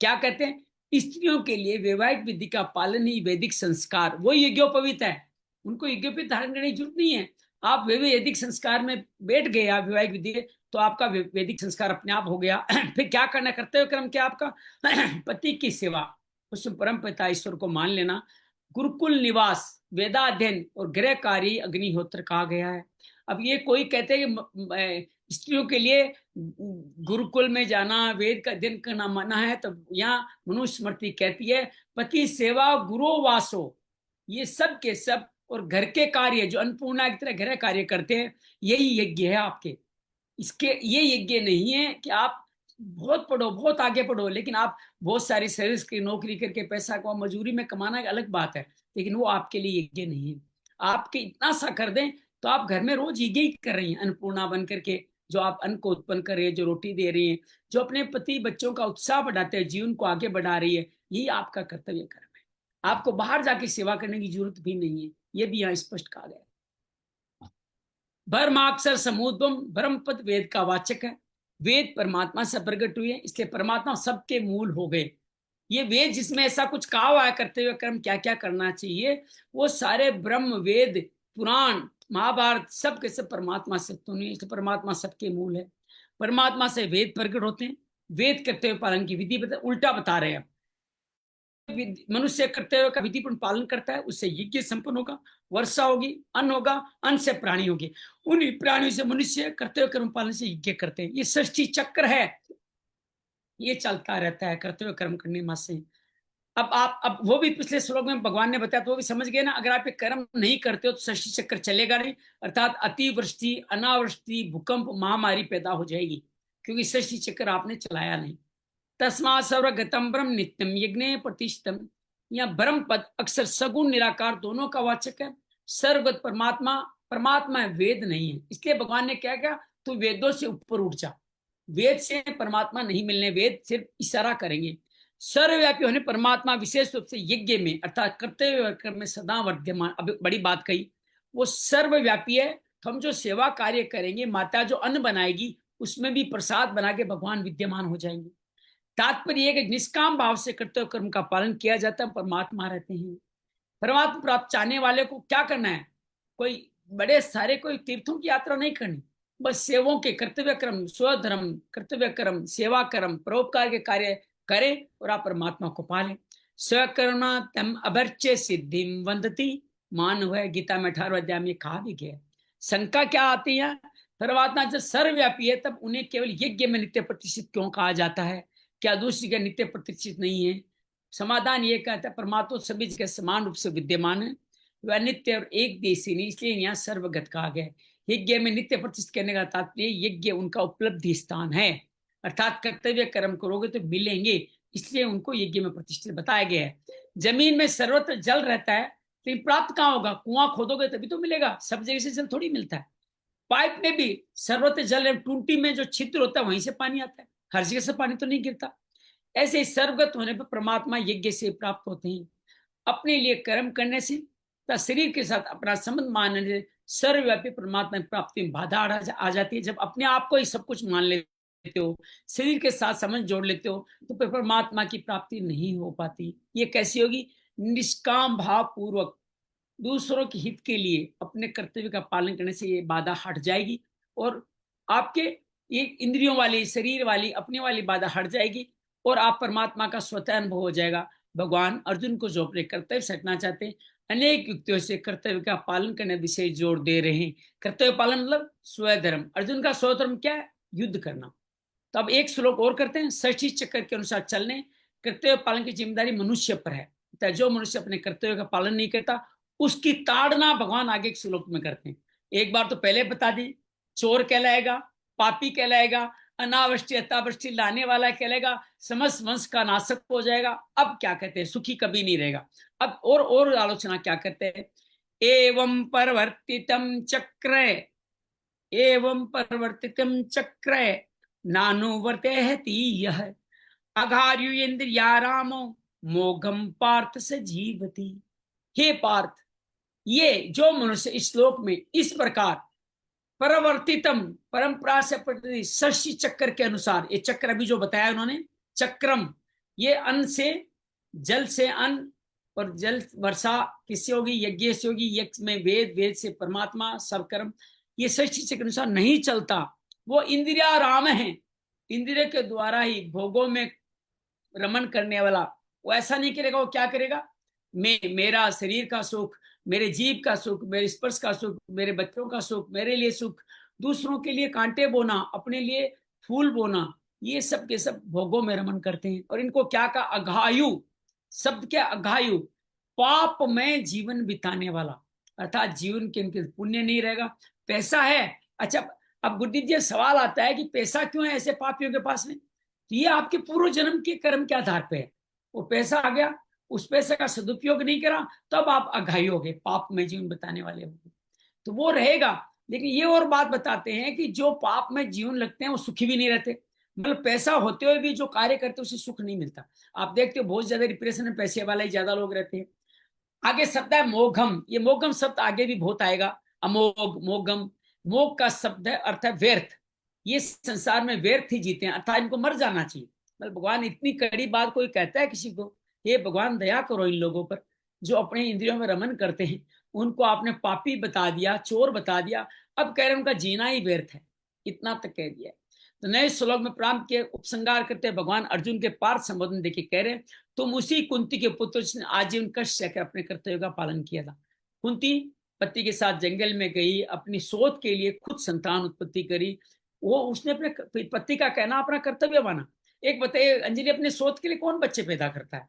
क्या कहते हैं? स्त्रियों के लिए वैवाहिक विधि का पालन ही वैदिक संस्कार, वो यज्ञोपवीत है, उनको यज्ञोपवीत धारण करने की जरूरत नहीं है। आप वैदिक संस्कार में बैठ गए, आप वैवाहिक विधि, तो आपका वैदिक संस्कार अपने आप हो गया। फिर क्या करना, कर्तव्य क्रम क्या आपका? पति की सेवा, उसमें परम पिता ईश्वर को मान लेना, गुरुकुल निवास, वेदाध्ययन और गृह कार्य अग्निहोत्र कहा गया है। अब ये कोई कहते हैं कि स्त्रियों के लिए गुरुकुल में जाना, वेद का अध्ययन करना मना है, तो यहाँ मनुस्मृति कहती है पति सेवा गुरु वासो, ये सब के सब, और घर के कार्य जो अन्नपूर्णा की तरह घर कार्य करते हैं, यही यज्ञ है आपके। इसके ये यज्ञ नहीं है कि आप बहुत पढ़ो, बहुत आगे पढ़ो, लेकिन आप बहुत सारी सर्विस की नौकरी करके पैसा को मजूरी में कमाना एक अलग बात है, लेकिन वो आपके लिए यज्ञ नहीं है। आपके इतना सा कर दें तो आप घर में रोज यज्ञ ही कर रही हैं, अन्नपूर्णा बन करके, जो आप अन्न को उत्पन्न कर रही है, जो रोटी दे रही है, जो अपने पति बच्चों का उत्साह बढ़ाते हैं, जीवन को आगे बढ़ा रही है, यही आपका कर्तव्य कर्म है। आपको बाहर जाके सेवा करने की जरूरत भी नहीं है, ये भी यहाँ स्पष्ट कहा गया है। ब्रह्माक्षर समुद्रम, ब्रह्म पद वेद का वाचक है, वेद परमात्मा से प्रकट हुए, इसलिए परमात्मा सबके मूल हो गए। ये वेद जिसमें ऐसा कुछ कहा हुआ है करते हुए कर्म क्या क्या करना चाहिए, वो सारे ब्रह्म वेद पुराण महाभारत सब के सब परमात्मा से तो नहीं, इसलिए परमात्मा सबके मूल है। परमात्मा से वेद प्रकट होते हैं, वेद करते हुए पालन की विधि उल्टा बता रहे हैं। मनुष्य कर्तव्य का विधिपूर्ण पालन करता है, उससे यज्ञ संपन्न होगा, वर्षा होगी, अन्न होगा, अन्न से प्राणी होगी, उन्हीं प्राणियों से मनुष्य कर्तव्य कर्म पालन से यज्ञ करते हैं। ये सृष्टि चक्र है, ये चलता रहता है कर्तव्य कर्म करने में से। अब वो भी पिछले श्लोक में भगवान ने बताया, तो वो भी समझ गए ना, अगर आप ये कर्म नहीं करते हो तो सृष्टि चक्र चलेगा नहीं, अर्थात अतिवृष्टि, अनावृष्टि, भूकंप, महामारी पैदा हो जाएगी, क्योंकि सृष्टि चक्र आपने चलाया नहीं। तस्मा सर्वगतम ब्रह्म नित्यम यज्ञ प्रतिष्ठितम, या ब्रह्म पद अक्सर सगुण निराकार दोनों का वाचक है। सर्वगत परमात्मा, परमात्मा वेद नहीं है, इसलिए भगवान ने क्या किया, तू वेदों से ऊपर उठ जा, वेद से परमात्मा नहीं मिलने, वेद सिर्फ इशारा करेंगे। सर्वव्यापी होने परमात्मा विशेष रूप से यज्ञ में अर्थात कर्तव्य कर्म में सदा वर्धमान, अब बड़ी बात कही, वो सर्वव्यापी है। तो हम जो सेवा कार्य करेंगे, माता जो अन्न बनाएगी उसमें भी प्रसाद बना के भगवान विद्यमान हो जाएंगे। तात्पर्य है कि निष्काम भाव से कर्तव्य कर्म का पालन किया जाता है, परमात्मा रहते हैं। परमात्मा प्राप्त चाहने वाले को क्या करना है, कोई बड़े सारे कोई तीर्थों की यात्रा नहीं करनी, बस सेवों के कर्तव्य कर्म, स्वधर्म, कर्तव्य कर्म, सेवा कर्म, परोपकार के कार्य करें और आप परमात्मा को पालें। स्वकर्मा तम अभर्च्य सिद्धि वंदती, मान हुआ गीता में 18वें अध्याय में कहा भी गया। शंका क्या आती है, परमात्मा जब सर्वव्यापी है तब उन्हें केवल यज्ञ में नित्य प्रतिष्ठित क्यों कहा जाता है, क्या दूसरी जगह नित्य प्रतिष्ठित नहीं है? समाधान ये कहता है परमात्मा सभी जगह समान रूप से विद्यमान है, वह नित्य और एक देशी नहीं, इसलिए यहाँ सर्वगत कहा गया। यज्ञ में नित्य प्रतिष्ठित करने का तात्पर्य यज्ञ उनका उपलब्धि स्थान है, अर्थात कर्तव्य कर्म करोगे तो मिलेंगे, इसलिए उनको यज्ञ में प्रतिष्ठित बताया गया है। जमीन में सर्वत्र जल रहता है, लेकिन प्राप्त कहाँ होगा? कुआं खोदोगे तभी तो मिलेगा, सब जगह से जल थोड़ी मिलता है। पाइप में भी सर्वत्र जल है, टूटी में जो छिद्र होता है वहीं से पानी आता है, हर जगह से पानी तो नहीं गिरता। ऐसे ही सर्वगत होने पर परमात्मा यज्ञ से प्राप्त होते हैं। अपने लिए कर्म करने से, शरीर के साथ अपना संबंध मानने से सर्वव्यापी परमात्मा की प्राप्ति में बाधा आ जाती है। जब अपने आप को ही सब कुछ मान लेते हो, शरीर के साथ संबंध जोड़ लेते हो, तो फिर परमात्मा की प्राप्ति नहीं हो पाती। ये कैसी होगी? निष्काम भाव पूर्वक दूसरों के हित के लिए अपने कर्तव्य का पालन करने से ये बाधा हट जाएगी, और आपके ये इंद्रियों वाली, शरीर वाली, अपने वाली बाधा हट जाएगी, और आप परमात्मा का स्वतः अनुभव हो जाएगा। भगवान अर्जुन को जो अपने कर्तव्य सटना चाहते हैं, अनेक युक्तियों से कर्तव्य का पालन करने विषय जोर दे रहे हैं। कर्तव्य पालन मतलब स्वधर्म। अर्जुन का स्वधर्म क्या है? युद्ध करना। तो अब एक श्लोक और करते हैं। षष्ठी चक्र के अनुसार चलने, कर्तव्य पालन की जिम्मेदारी मनुष्य पर है। तो जो मनुष्य अपने कर्तव्य का पालन नहीं करता, उसकी ताड़ना भगवान आगे एक श्लोक में करते हैं। एक बार तो पहले बता दी, चोर कहलाएगा, पापी कहलाएगा, अनावृष्टि अतावृष्टि लाने वाला कहलाएगा, समस्त वंश का नाशक हो जाएगा। अब क्या कहते हैं? सुखी कभी नहीं रहेगा। अब और आलोचना क्या करते हैं? एवं परिवर्तितम चक्र, एवं परिवर्तितम चक्र नानुवर्तयति यह अघार्युन्द्रियारामो मोघम पार्थ से जीवती। हे पार्थ, ये जो मनुष्य इस श्लोक में इस प्रकार परवर्तितम, परंपरा से प्रति षष्ठी चक्र के अनुसार, ये चक्र अभी जो बताया उन्होंने, चक्रम, ये अन्न से, जल से अन्न, और जल वर्षा किससे होगी? यज्ञ से होगी, यज्ञ में वेद, वेद से परमात्मा, सब कर्म, ये षष्ठी चक्र अनुसार नहीं चलता। वो इंद्रियाराम है, इंद्रिय के द्वारा ही भोगों में रमन करने वाला, वो ऐसा नहीं करेगा। वो क्या करेगा? मेरा शरीर का सुख, मेरे जीव का सुख, मेरे स्पर्श का सुख, मेरे बच्चों का सुख, मेरे लिए सुख, दूसरों के लिए कांटे बोना, अपने लिए फूल बोना, ये सब के सब भोगों में रमन करते हैं। और इनको क्या कहा? अघायु शब्द, क्या अघायु? पाप में जीवन बिताने वाला, अर्थात जीवन के इनके पुण्य नहीं रहेगा। पैसा है, अच्छा, अब गुड्डी जी सवाल आता है कि पैसा क्यों है ऐसे पापियों के पास में? तो ये आपके पूर्व जन्म के कर्म के आधार पे है। वो पैसा आ गया, उस पैसे का सदुपयोग नहीं करा, तब आप अघाई हो गए, पाप में जीवन बताने वाले हो गए, तो वो रहेगा। लेकिन ये और बात बताते हैं कि जो पाप में जीवन लगते हैं वो सुखी भी नहीं रहते, मतलब पैसा होते हुए भी जो कार्य करते हैं उसे सुख नहीं मिलता। आप देखते हो बहुत ज्यादा डिप्रेशन में पैसे वाले ही ज्यादा लोग रहते हैं। आगे शब्द है मोघम, ये मोघम शब्द आगे भी बहुत आएगा, अमोघ, मोघम, मोघ का शब्द है, अर्थ है व्यर्थ। ये संसार में व्यर्थ ही जीते हैं, अर्थात इनको मर जाना चाहिए। मतलब भगवान इतनी कड़ी बात कोई कहता है किसी को, हे भगवान दया करो इन लोगों पर जो अपने इंद्रियों में रमन करते हैं, उनको आपने पापी बता दिया, चोर बता दिया, अब कह रहे उनका जीना ही व्यर्थ है, इतना तक कह दिया। तो नए श्लोक में प्रारंभ के उपसंगार करते भगवान अर्जुन के पार्थ संबोधन देके कह रहे, तुम उसी कुंती के पुत्र जिसने आजीवन कष्ट सहकर अपने कर्तव्य का पालन किया था। कुंती पति के साथ जंगल में गई, अपनी शोध के लिए खुद संतान उत्पत्ति करी, वो उसने अपने पति का कहना अपना कर्तव्य माना। एक बताइए अंजलि, अपने शोध के लिए कौन बच्चे पैदा करता है?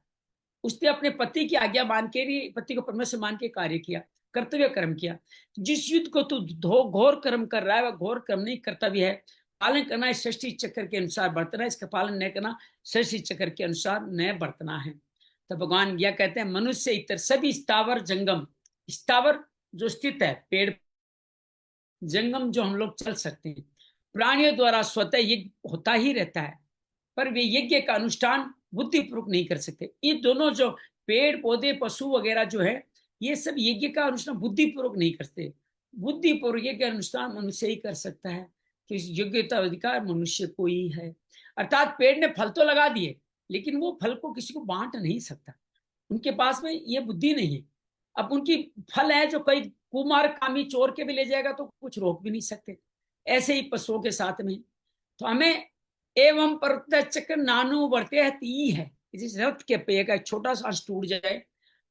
उसने अपने पति की आज्ञा मान के भी, पति को परमेश्वर मान के कार्य किया, कर्तव्य कर्म किया। जिस युद्ध को तू घोर कर्म कर रहा है वह घोर कर्म नहीं, कर्तव्य है। पालन करना है सृष्टि चक्र के अनुसार बरतना, इसका पालन नहीं करना सृष्टि चक्र के अनुसार न बरतना है। तो भगवान यह कहते हैं मनुष्य इतर सभी स्थावर जंगम, स्थावर जो स्थित है पेड़, जंगम जो हम लोग चल सकते हैं, प्राणियों द्वारा स्वतः यज्ञ होता ही रहता है, पर वे यज्ञ का अनुष्ठान बुद्धिपूर्वक नहीं कर सकते। ये दोनों जो पेड़ पौधे पशु वगैरह जो है, ये सब यज्ञ का अनुष्ठान बुद्धिपूर्वक नहीं करते। बुद्धिपूर्वक यज्ञ अनुष्ठान मनुष्य ही कर सकता है, कि योग्यता अधिकार मनुष्य को ही है। अर्थात पेड़ ने फल तो लगा दिए, लेकिन वो फल को किसी को बांट नहीं सकता, उनके पास में ये बुद्धि नहीं है। अब उनकी फल है जो कई कुमार कामी चोर के भी ले जाएगा तो कुछ रोक भी नहीं सकते, ऐसे ही पशुओं के साथ में। तो हमें एवं चक्र नानु वर्ते ती है, जिस रथ के पे का छोटा सा अंश टूट जाए,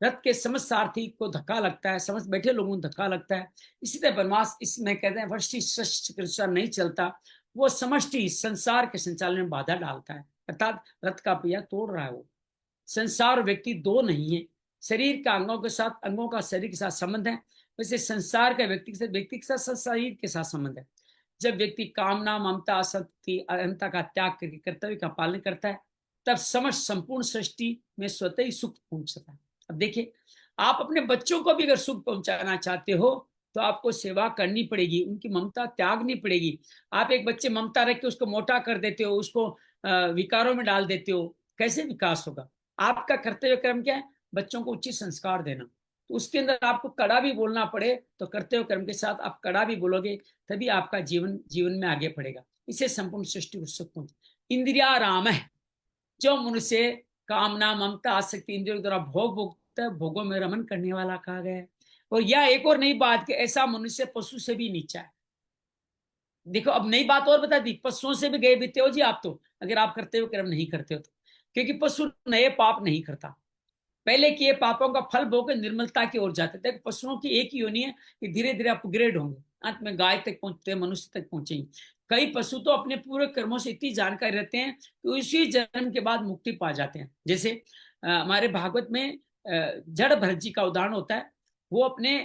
रथ के समस्त सारथी को धक्का लगता है, समस्त बैठे लोगों को धक्का लगता है। इसी तरह बनवास इसमें कहते हैं वर्षि शस्त्र नहीं चलता, वो समष्टि संसार के संचालन में बाधा डालता है, अर्थात रथ का पहिया तोड़ रहा है। वो संसार और व्यक्ति दो नहीं है, शरीर का अंगों के साथ, अंगों का शरीर के साथ संबंध है, वैसे संसार का व्यक्ति के साथ, व्यक्ति के साथ शरीर के साथ संबंध है। जब व्यक्ति कामना ममता असक्ति अहंता का त्याग करके कर्तव्य का पालन करता है, तब समस्त संपूर्ण सृष्टि में स्वतः ही सुख पहुंचता है। अब देखिए, आप अपने बच्चों को भी अगर सुख पहुंचाना चाहते हो तो आपको सेवा करनी पड़ेगी, उनकी ममता त्यागनी पड़ेगी। आप एक बच्चे ममता रख के उसको मोटा कर देते हो, उसको विकारों में डाल देते हो, कैसे विकास होगा? आपका कर्तव्य कर्म क्या है? बच्चों को उचित संस्कार देना। तो उसके अंदर आपको कड़ा भी बोलना पड़े तो कर्तव्य कर्म के साथ आप कड़ा भी बोलोगे, तभी आपका जीवन में आगे बढ़ेगा। इसे संपूर्ण सृष्टि को सुख पहुंचे। इंद्रिया राम है, जो मनुष्य कामना ममता आसक्ति इंद्रियों के द्वारा भोग भोगता है, भोगों में रमन करने वाला कहा गया है। और यह एक और नई बात कि ऐसा मनुष्य पशु से भी नीचा है। देखो अब नई बात और बता दी, पशुओं से भी गए बीते हो जी आप तो, अगर आप कर्तव्य कर्म नहीं करते हो तो, क्योंकि पशु नए पाप नहीं करता, पहले किए पापों का फल भोग निर्मलता की ओर जाते थे। पशुओं की एक ही योनि है कि धीरे धीरे अपग्रेड होंगे, अंत में गाय तक पहुंचते, मनुष्य तक पहुंचेंगे। कई पशु तो अपने पूरे कर्मों से इतनी जानकारी रहते हैं कि उसी जन्म के बाद मुक्ति पा जाते हैं। जैसे हमारे भागवत में जड़ भरत जी का उदाहरण होता है। वो अपने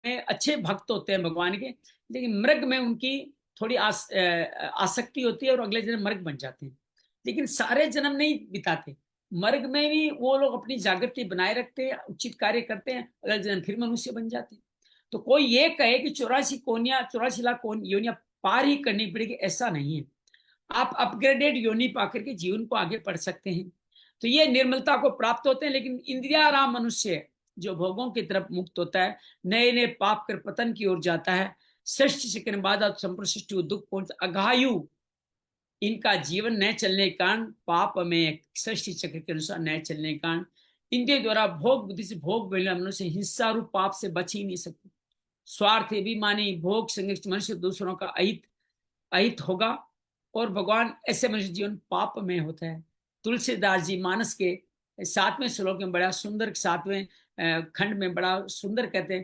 अच्छे भक्त होते हैं भगवान के, लेकिन मृग में उनकी थोड़ी आसक्ति होती है और अगले जन्म मृग बन जाते हैं। लेकिन सारे जन्म नहीं बिताते, मर्ग में भी वो लोग अपनी जागृति बनाए रखते हैं, उचित कार्य करते हैं, अगले जन्म फिर मनुष्य बन जाते हैं। तो कोई ये कहे कि 84 लाख योनियां पार ही करनी पड़ेगी, ऐसा नहीं है। आप अपग्रेडेड योनि पाकर के जीवन को आगे बढ़ सकते हैं। तो ये निर्मलता को प्राप्त होते हैं। लेकिन इंद्रियाराम मनुष्य जो भोगों की तरफ मुक्त होता है, नए नए पाप कर पतन की ओर जाता है। सृष्टि चक्र बाद संपूर्ण सृष्टि को दुख पहुंच अघायु, इनका जीवन न चलने के कारण पाप में सृष्टि चक्र के अनुसार न चलने के कारण इनके द्वारा भोग बुद्धि से भोग मिलना मनुष्य हिंसा रूप पाप से बच ही नहीं सकते। स्वार्थ अभिमानी भोग संग मनुष्य दूसरों का अहित अहित होगा और भगवान ऐसे मनुष्य जीवन पाप में होता है। तुलसीदास जी मानस के 7वें श्लोक में बड़ा सुंदर, 7वें खंड में बड़ा सुंदर कहते हैं,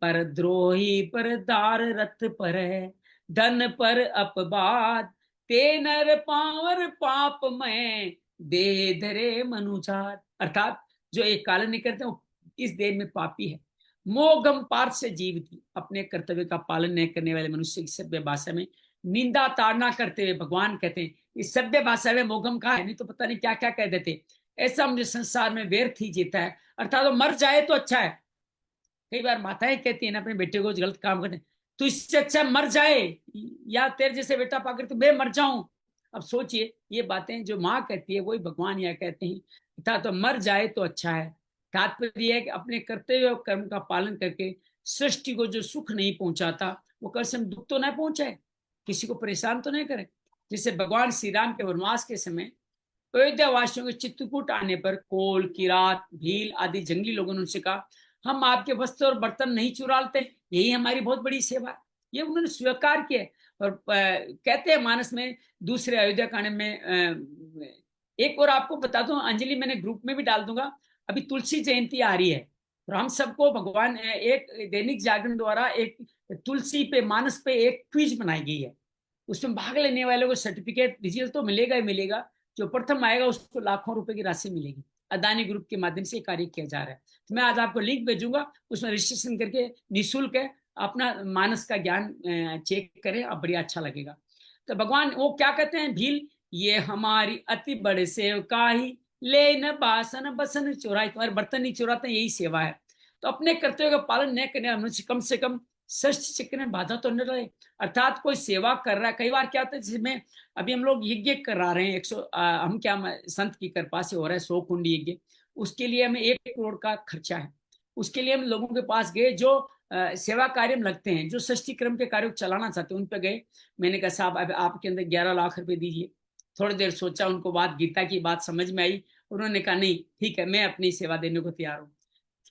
पर द्रोही पर दार रथ पर है, धन पर अपवाद, ते नर पावर पाप में देह धरे मनुजात। अर्थात जो एक कालन नहीं करते वो इस देह में पापी है। मोगम पार्थ से जीवित, अपने कर्तव्य का पालन नहीं करने वाले मनुष्य की सभ्य भाषा में निंदा ताड़ना करते हुए भगवान कहते हैं इस सभ्य भाषा में मोगम का है, नहीं तो पता नहीं क्या क्या कह देते। ऐसा मुझे संसार में व्यर्थ ही जीता है, अर्थात वो मर जाए तो अच्छा है। कई बार माताएं कहती है ना अपने बेटे को गलत काम करते, तो इससे अच्छा मर जाए, या तेरे जैसे बेटा पाकर तो मैं मर जाऊं। अब सोचिए ये बातें जो माँ कहती है वही भगवान यह कहते हैं, अर्थात तो मर जाए तो अच्छा है। तात्पर्य है कि अपने कर्तव्य और कर्म का पालन करके सृष्टि को जो सुख नहीं पहुंचाता वो कल से दुख तो न पहुंचाए, किसी को परेशान तो नहीं करे। जैसे भगवान श्री राम के वनवास के समय अयोध्या वासियों के चित्रकूट आने पर कोल, किरात, भील आदि जंगली लोगों ने उनसे कहा हम आपके वस्त्र और बर्तन नहीं चुराते, यही हमारी बहुत बड़ी सेवा है। ये उन्होंने स्वीकार किया। और कहते हैं मानस में दूसरे अयोध्या कांड में एक और आपको बता दूं, अंजलि मैंने ग्रुप में भी डाल दूंगा, अभी तुलसी जयंती आ रही है और हम सबको भगवान एक दैनिक जागरण द्वारा एक तुलसी पे मानस पे एक क्विज बनाई गई है। उसमें भाग लेने वालों को सर्टिफिकेट रिजल्ट तो मिलेगा ही मिलेगा, जो प्रथम आएगा उसको लाखों रुपए की राशि मिलेगी। अदानी ग्रुप के माध्यम से कार्य किया जा रहा है। तो मैं आज आपको लिंक भेजूंगा, उसमें रजिस्ट्रेशन करके निःशुल्क है अपना मानस का ज्ञान चेक करें, अब बढ़िया अच्छा लगेगा। तो भगवान वो क्या कहते हैं, भील ये हमारी अति बड़े सेवका ही, ले न बासन बसन चुराई, तुम्हारे बर्तन नहीं चुराते, यही सेवा है। तो अपने कर्तव्य का पालन न करने मनुष्य कम से कम सृष्टि चक्र में बाधा तो न रहे। अर्थात कोई सेवा कर रहा है, कई बार क्या होता है जिसमें अभी हम लोग यज्ञ करा रहे हैं, 100 हम क्या संत की कृपा से हो रहा है 100 कुंडी यज्ञ, उसके लिए हमें 1 करोड़ का खर्चा है। उसके लिए हम लोगों के पास गए जो सेवा कार्य में लगते हैं, जो सृष्टि क्रम के कार्य को चलाना चाहते हैं, उन पर गए। मैंने कहा साहब अब आपके अंदर 11 लाख रुपए दीजिए। थोड़ी देर सोचा, उनको बात गीता की बात समझ में आई, उन्होंने कहा नहीं ठीक है मैं अपनी सेवा देने को तैयार हूँ।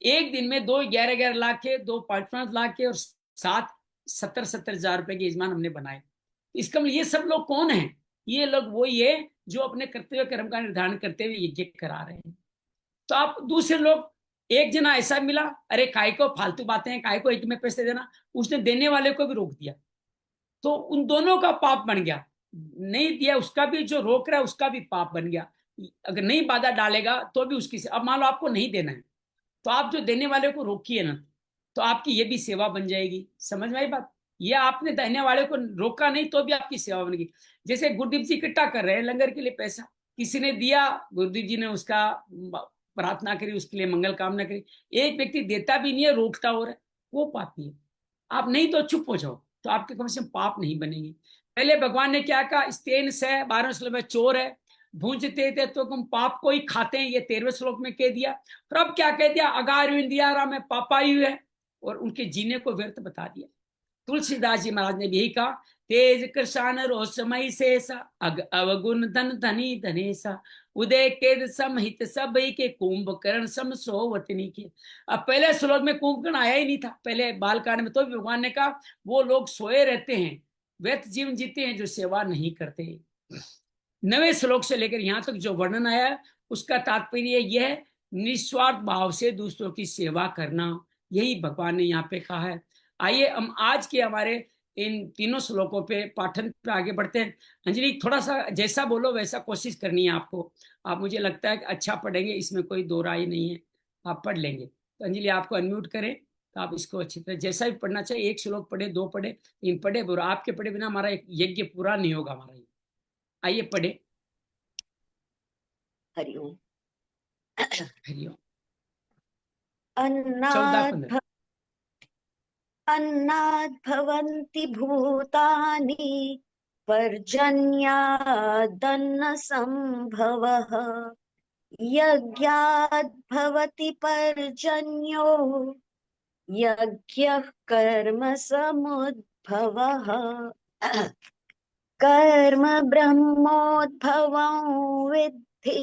एक दिन में 2 11 लाख के, 2 5 लाख के और 7 70 हजार रुपए के यजमान हमने बनाए। इसका मतलब ये सब लोग कौन है, ये लोग वही है जो अपने कर्तव्य कर्म का निर्धारण करते हुए यज्ञ करा रहे हैं। तो आप दूसरे लोग, एक जना ऐसा मिला, अरे काय को फालतू बातें हैं, काय को एक में पैसे देना, उसने देने वाले को भी रोक दिया, तो उन दोनों का पाप बन गया। नहीं दिया उसका भी, जो रोक रहा है उसका भी पाप बन गया। अगर नहीं बाधा डालेगा तो भी उसकी, अब मान लो आपको नहीं देना है तो आप जो देने वाले को रोकिए ना, तो आपकी ये भी सेवा बन जाएगी। समझ में आई बात? ये आपने देने वाले को रोका नहीं तो भी आपकी सेवा बनेगी। जैसे गुरुदीप जी इकट्ठा कर रहे हैं लंगर के लिए पैसा, किसी ने दिया, गुरुदीप जी ने उसका प्रार्थना करी, उसके लिए मंगल कामना करी। एक व्यक्ति देता भी नहीं है, रोकता हो रहा है, वो पापी है। आप नहीं तो चुप हो जाओ, तो आपके कम से कम पाप नहीं बनेंगे। पहले भगवान ने क्या कहा, स्तेन से 12 श्लोक में चोर है, भूंजते थे तो तुम पाप को ही खाते हैं, ये 13वें श्लोक में कह दिया। और अब क्या कह दिया, अगार इंदिया में पापायु है, और उनके जीने को व्यर्थ बता दिया। तुलसीदास जी महाराज ने भी यही कहा, तेज कृषान रोषमय शेषा, अवगुण धन धनी धनेसा, उदय के समहित सब के कुंभकर्ण सम सोवतनी के। अब पहले श्लोक में कुंभकर्ण आया ही नहीं था पहले बालकांड में, तो भी भगवान ने कहा वो लोग सोए रहते हैं, व्यर्थ जीवन जीते हैं जो सेवा नहीं करते। 9वें श्लोक से लेकर यहाँ तक जो वर्णन आया है उसका तात्पर्य यह है, निस्वार्थ भाव से दूसरों की सेवा करना, यही भगवान ने यहाँ पे कहा है। आइए हम आज के हमारे इन तीनों श्लोकों पे पाठन पे आगे बढ़ते हैं। अंजलि थोड़ा सा जैसा बोलो वैसा कोशिश करनी है आपको, आप मुझे लगता है कि अच्छा पढ़ेंगे, इसमें कोई दो राय नहीं है, आप पढ़ लेंगे। तो अंजलि आपको अनम्यूट करें तो आप इसको अच्छी तरह जैसा भी पढ़ना चाहिए, 1 श्लोक पढ़े, 2 पढ़े, 3 पढ़े, बुरा आपके पढ़े बिना हमारा एक यज्ञ पूरा नहीं होगा हमारा। आइए पढ़े। हरिओम। हरिओम। अन्नाद् 14-15 अन्नाद् भवन्ति भूतानि, पर्जन्यादन्न संभवः, यज्ञात् भवति पर्जन्यो यज्ञः कर्म समुद्भवः कर्म ब्रह्मोद्भवं विद्धि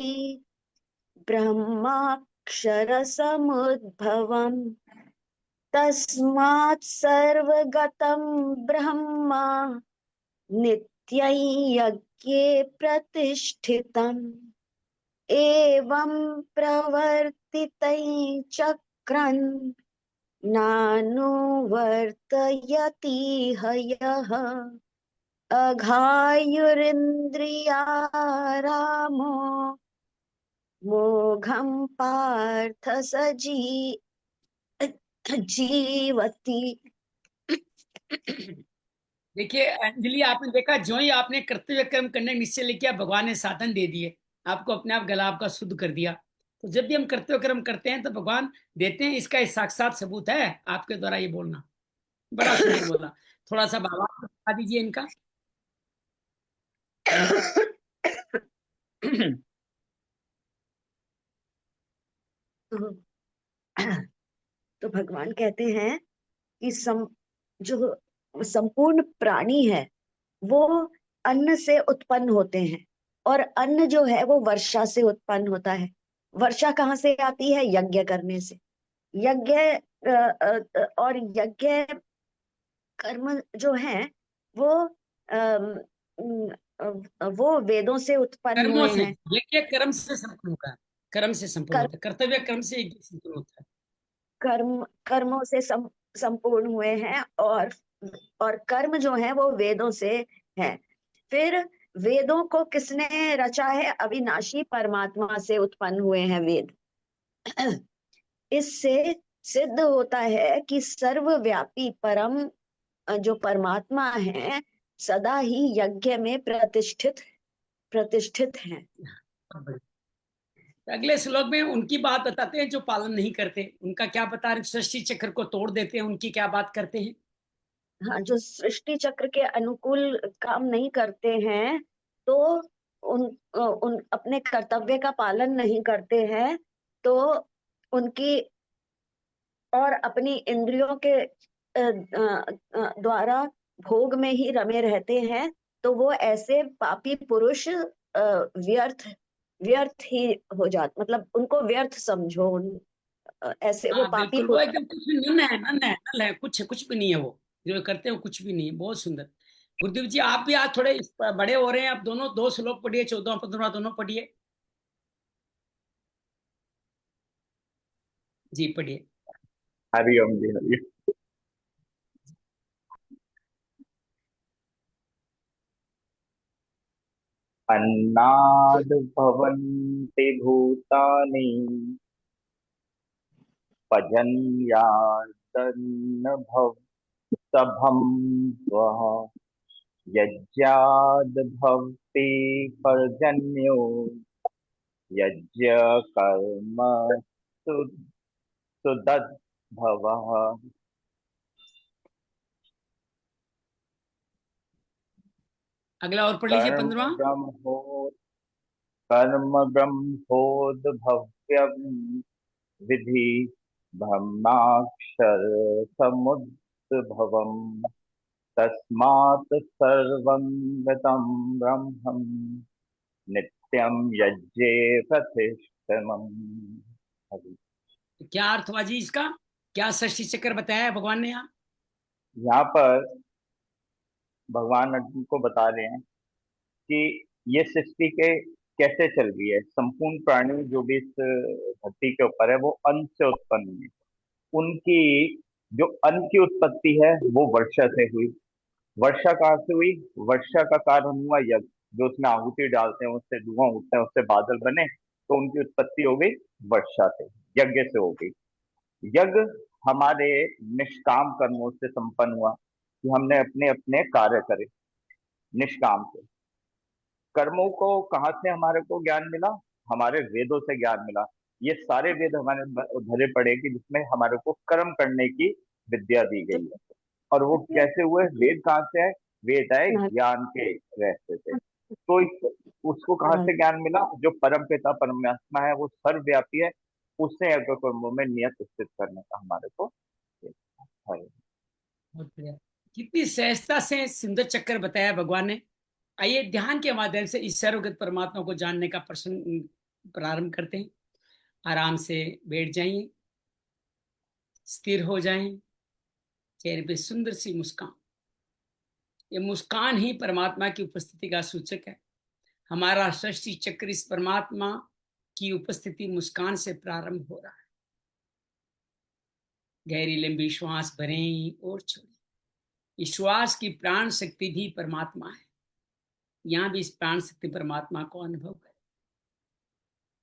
ब्रह्माक्षरसमुद्भवम् तस्मात् सर्वगतं ब्रह्म नित्यं यज्ञे प्रतिष्ठितम् एवं प्रवर्तितं चक्रन् नानुवर्तयति हयः अघायुरिन्द्रियारामो मोघं पार्थ स जीवति। देखिए अंजलि, आपने देखा जो ही आपने कर्तव्य कर्म करने का निश्चय किया, भगवान ने साधन दे दिए, आपको अपने आप गला आपका शुद्ध कर दिया। तो जब भी हम कर्तव्य कर्म करते हैं तो भगवान देते हैं, इसका एक साक्षात सबूत है आपके द्वारा ये बोलना। बड़ा सुंदर बोला। थोड़ा सा बाबा बता दीजिए इनका। तो भगवान कहते हैं कि जो संपूर्ण प्राणी है वो अन्न से उत्पन्न होते हैं, और अन्न जो है वो वर्षा से उत्पन्न होता है। वर्षा कहाँ से आती है? यज्ञ करने से। यज्ञ और यज्ञ कर्म जो है वो अम, वो वेदों से उत्पन्न कर्मों हुए से, हैं। यज्ञ कर्म से संपन्न होता है, कर्म से संपन्न कर्म होता है, कर्तव्य कर्म से यज्ञ संपन्न होता है। कर्मों से संपूर्ण हुए हैं, और कर्म जो है वो वेदों से है। फिर वेदों को किसने रचा है? अविनाशी परमात्मा से उत्पन्न हुए हैं वेद। इससे सिद्ध होता है कि सर्वव्यापी परम जो परमात्मा है सदा ही यज्ञ में प्रतिष्ठित हैं। तो अगले श्लोक में उनकी बात बताते हैं जो पालन नहीं करते, उनका क्या बता रहे? सृष्टि चक्र को तोड़ देते हैं, उनकी क्या बात करते हैं? हाँ, जो सृष्टि चक्र के अनुकूल काम नहीं करते हैं तो उन उन अपने कर्तव्य का पालन नहीं करते हैं, तो उनकी और अपनी इंद्रियों के द्वारा भोग में ही रमे रहते हैं, तो वो ऐसे पापी पुरुष व्यर्थ व्यर्थ ही हो जाते, मतलब उनको व्यर्थ समझो। ऐसे वो हाँ पापी बिल्कुल, वो पुरुष। एकदम कुछ भी नन है, नन है, नल है, कुछ भी नहीं है वो जो करते हैं, वो कुछ भी नहीं है। बहुत सुंदर। गुरुदेव जी आप भी आज थोड़े बड़े हो रहे हैं, आप दोनों दो श्लोक पढ़िए, 14 15 दोनों पढ़िए। जी पढ़िए। हरिओम जी हरिओम। अन्नाद् भवन्ति भूतानि पर्जन्यादन्न भवसभं वः यज्ञाद् भवति पर्जन्यो यज्ञ कर्म सुदद्भवः। अगला और पढ़ लीजिए, कर्म 15वां। ब्रह्मो कर्म ब्रह्मोद्भव्यम् विधि ब्रह्माक्षर समुद्भवम् तस्मात् सर्वं गतं ब्रह्मम् नित्यं यज्ञे प्रतिष्ठितम्। तो क्या अर्थ हुआ जी इसका? क्या सृष्टि चक्र बताया है भगवान ने यहाँ? यहाँ पर भगवान अर्जुन को बता रहे हैं कि ये सृष्टि के कैसे चल रही है। संपूर्ण प्राणी जो भी इस धरती के ऊपर है वो अन्न से उत्पन्न हुए। उनकी जो अन्न की उत्पत्ति है वो वर्षा से हुई। वर्षा कहाँ से हुई? वर्षा का कारण हुआ यज्ञ। जो उसमें आहुति डालते हैं, उससे धुआं उठते हैं, उससे बादल बने, तो उनकी उत्पत्ति हो गई वर्षा से, यज्ञ से हो गई। यज्ञ हमारे निष्काम कर्मों से संपन्न हुआ कि हमने अपने अपने कार्य करे निष्काम से। कर्मों को कहाँ से हमारे को ज्ञान मिला? हमारे वेदों से ज्ञान मिला। ये सारे वेद हमारे भरे पड़े कि जिसमें हमारे को कर्म करने की विद्या दी गई है। और वो कैसे हुए? वेद कहाँ से आए? वेद आए ज्ञान के रास्ते से। तो उसको कहाँ हाँ, से ज्ञान मिला? जो परम पिता परमात्मा है वो सर्वव्यापी है, उससे अगर कर्मों में नियत स्थित करने का हमारे को है। बहुत बढ़िया। कितनी सहजता से सुंदर चक्कर बताया भगवान ने। आइए ध्यान के माध्यम से इस सर्वगत परमात्मा को जानने का प्रश्न प्रारंभ करते हैं। आराम से बैठ जाइए, स्थिर हो जाएं, चेहरे पे सुंदर सी मुस्कान। ये मुस्कान ही परमात्मा की उपस्थिति का सूचक है। हमारा सृष्टि चक्र इस परमात्मा की उपस्थिति मुस्कान से प्रारंभ हो रहा है। गहरी लंबी श्वास भरें और छोड़ें। इस श्वास की प्राण शक्ति भी परमात्मा है। यहां भी इस प्राण शक्ति परमात्मा को अनुभव करें।